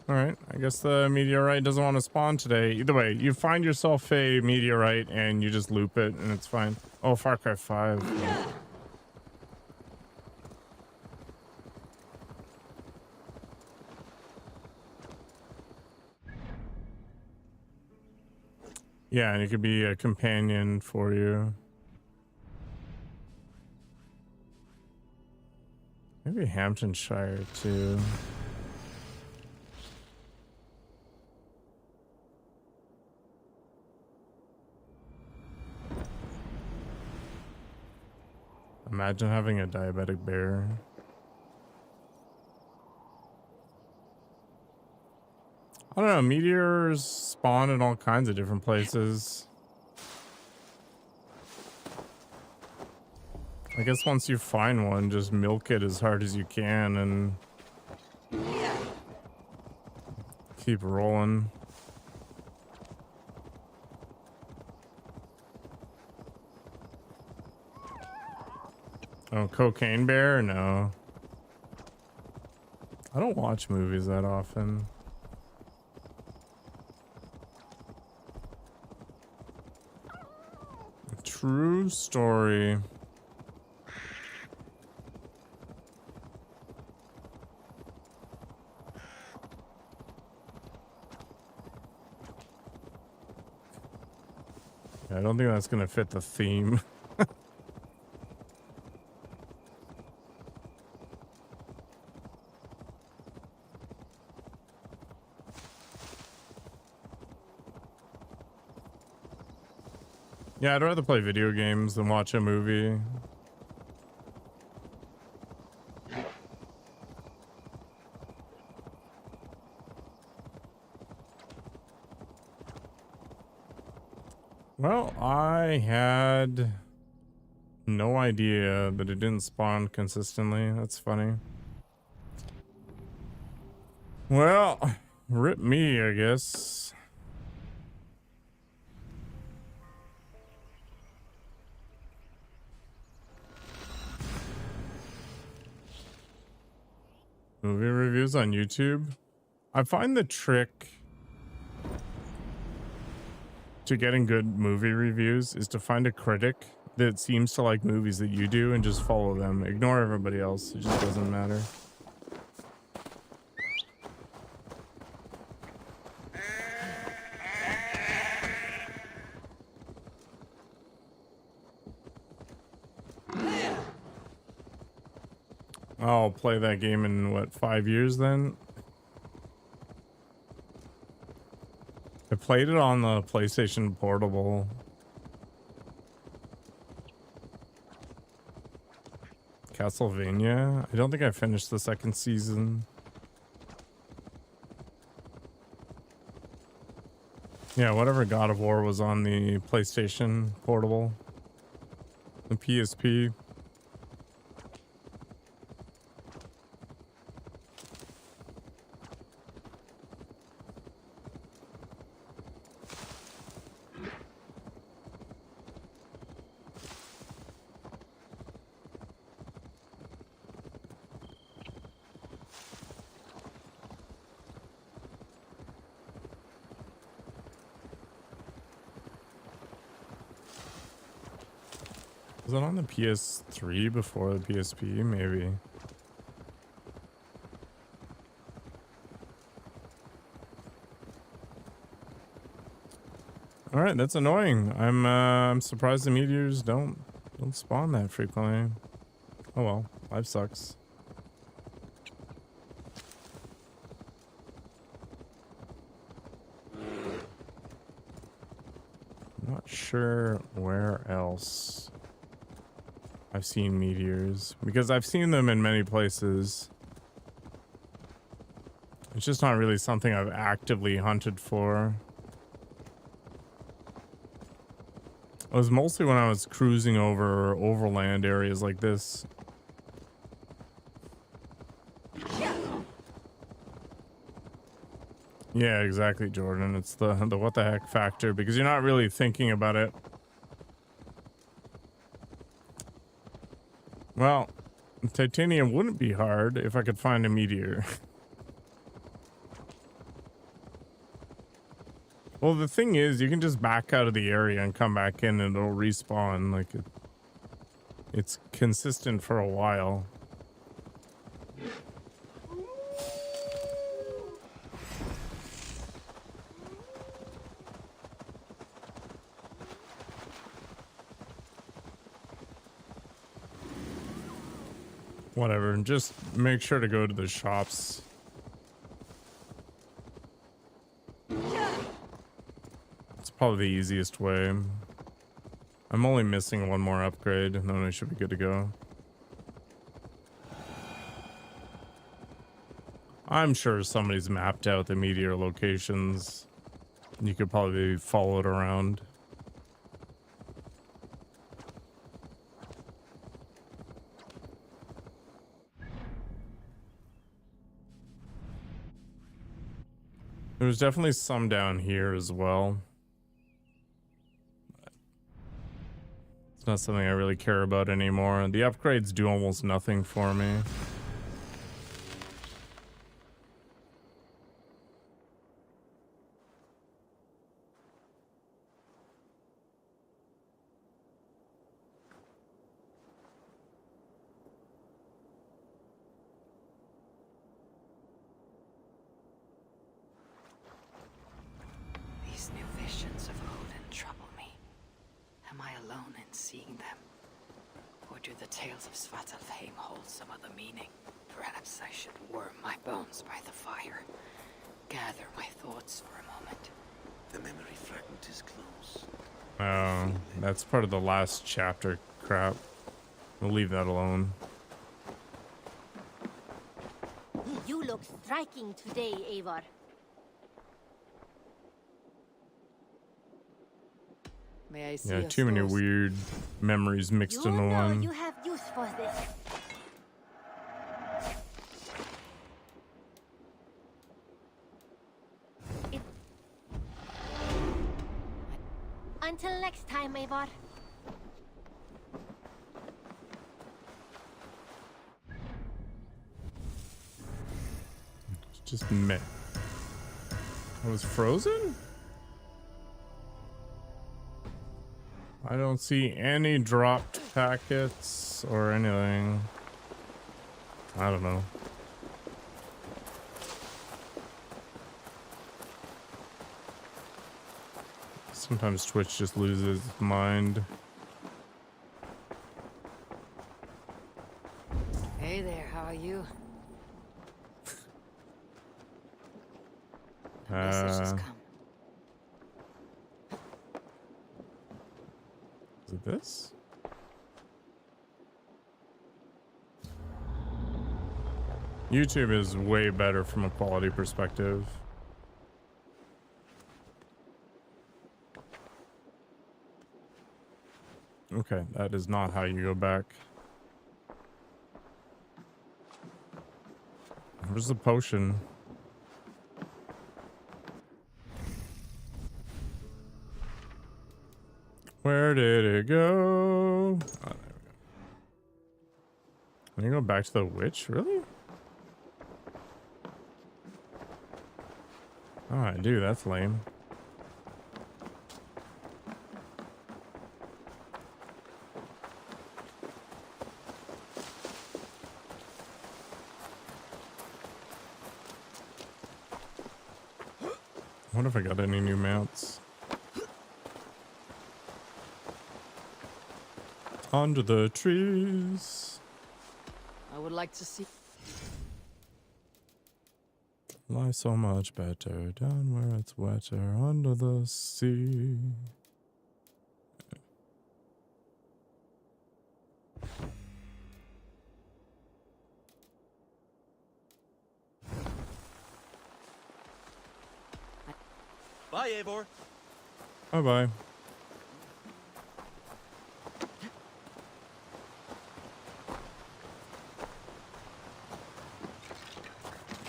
Alright, I guess the meteorite doesn't want to spawn today. Either way, you find yourself a meteorite and you just loop it and it's fine. Oh, Far Cry 5. Yeah, and it could be a companion for you. Maybe Hamptonshire too. Imagine having a diabetic bear. I don't know, meteors spawn in all kinds of different places. I guess once you find one, just milk it as hard as you can and keep rolling. Oh, cocaine bear? No. I don't watch movies that often. True story. I don't think that's gonna fit the theme. Yeah, I'd rather play video games than watch a movie. Well, I had no idea that it didn't spawn consistently. That's funny. Well, rip me, I guess. Movie reviews on YouTube. I find the trick to getting good movie reviews is to find a critic that seems to like movies that you do and just follow them. Ignore everybody else. It just doesn't matter. I'll play that game in, what, 5 years then? I played it on the PlayStation Portable. Castlevania? I don't think I finished the second season. Yeah, whatever God of War was on the PlayStation Portable. The PSP. Was it on the PS3 before the PSP? Maybe. All right, that's annoying. I'm surprised the meteors don't spawn that frequently. Oh well, life sucks. Not sure where else I've seen meteors, because I've seen them in many places. It's just not really something I've actively hunted for. It was mostly when I was cruising over overland areas like this. Yeah, exactly, Jordan. It's the what the heck factor, because you're not really thinking about it. Well, titanium wouldn't be hard if I could find a meteor. Well, the thing is, you can just back out of the area and come back in and it'll respawn. Like, it's consistent for a while. Whatever, just make sure to go to the shops. It's probably the easiest way. I'm only missing one more upgrade, and then I should be good to go. I'm sure somebody's mapped out the meteor locations. You could probably follow it around. There's definitely some down here as well. It's not something I really care about anymore. The upgrades do almost nothing for me. These new visions of Odin trouble me. seeing them? Or do the tales of Svartalfheim hold some other meaning? Perhaps I should warm my bones by the fire. Gather my thoughts for a moment. The memory fragment is close. Oh, that's part of the last chapter crap. We'll leave that alone. You look striking today, Eivor. May I see Yeah, your too many stores? weird memories mixed You into know one. you have use for this. Until next time, Eivor. Just me. I was frozen? I don't see any dropped packets or anything. I don't know. Sometimes Twitch just loses its mind. Hey there, how are you? A message has come. Is it this? YouTube is way better from a quality perspective. Okay, that is not how you go back. Where's the potion? Where did it go? Oh, there we go. Can you go back to the witch? Really? Oh, I do. That's lame. What if I got any new mounts? Under the trees. I would like to see. Lie so much better down where it's wetter under the sea. Bye, Eivor. Bye bye.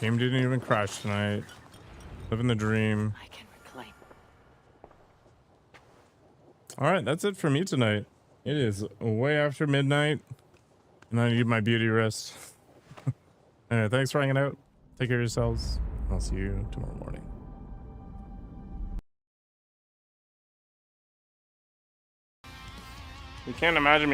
Game didn't even crash tonight. Living the dream. I can reclaim. All right, that's it for me tonight. It is way after midnight, and I need my beauty rest. Anyway, thanks for hanging out. Take care of yourselves. I'll see you tomorrow morning. You can't imagine me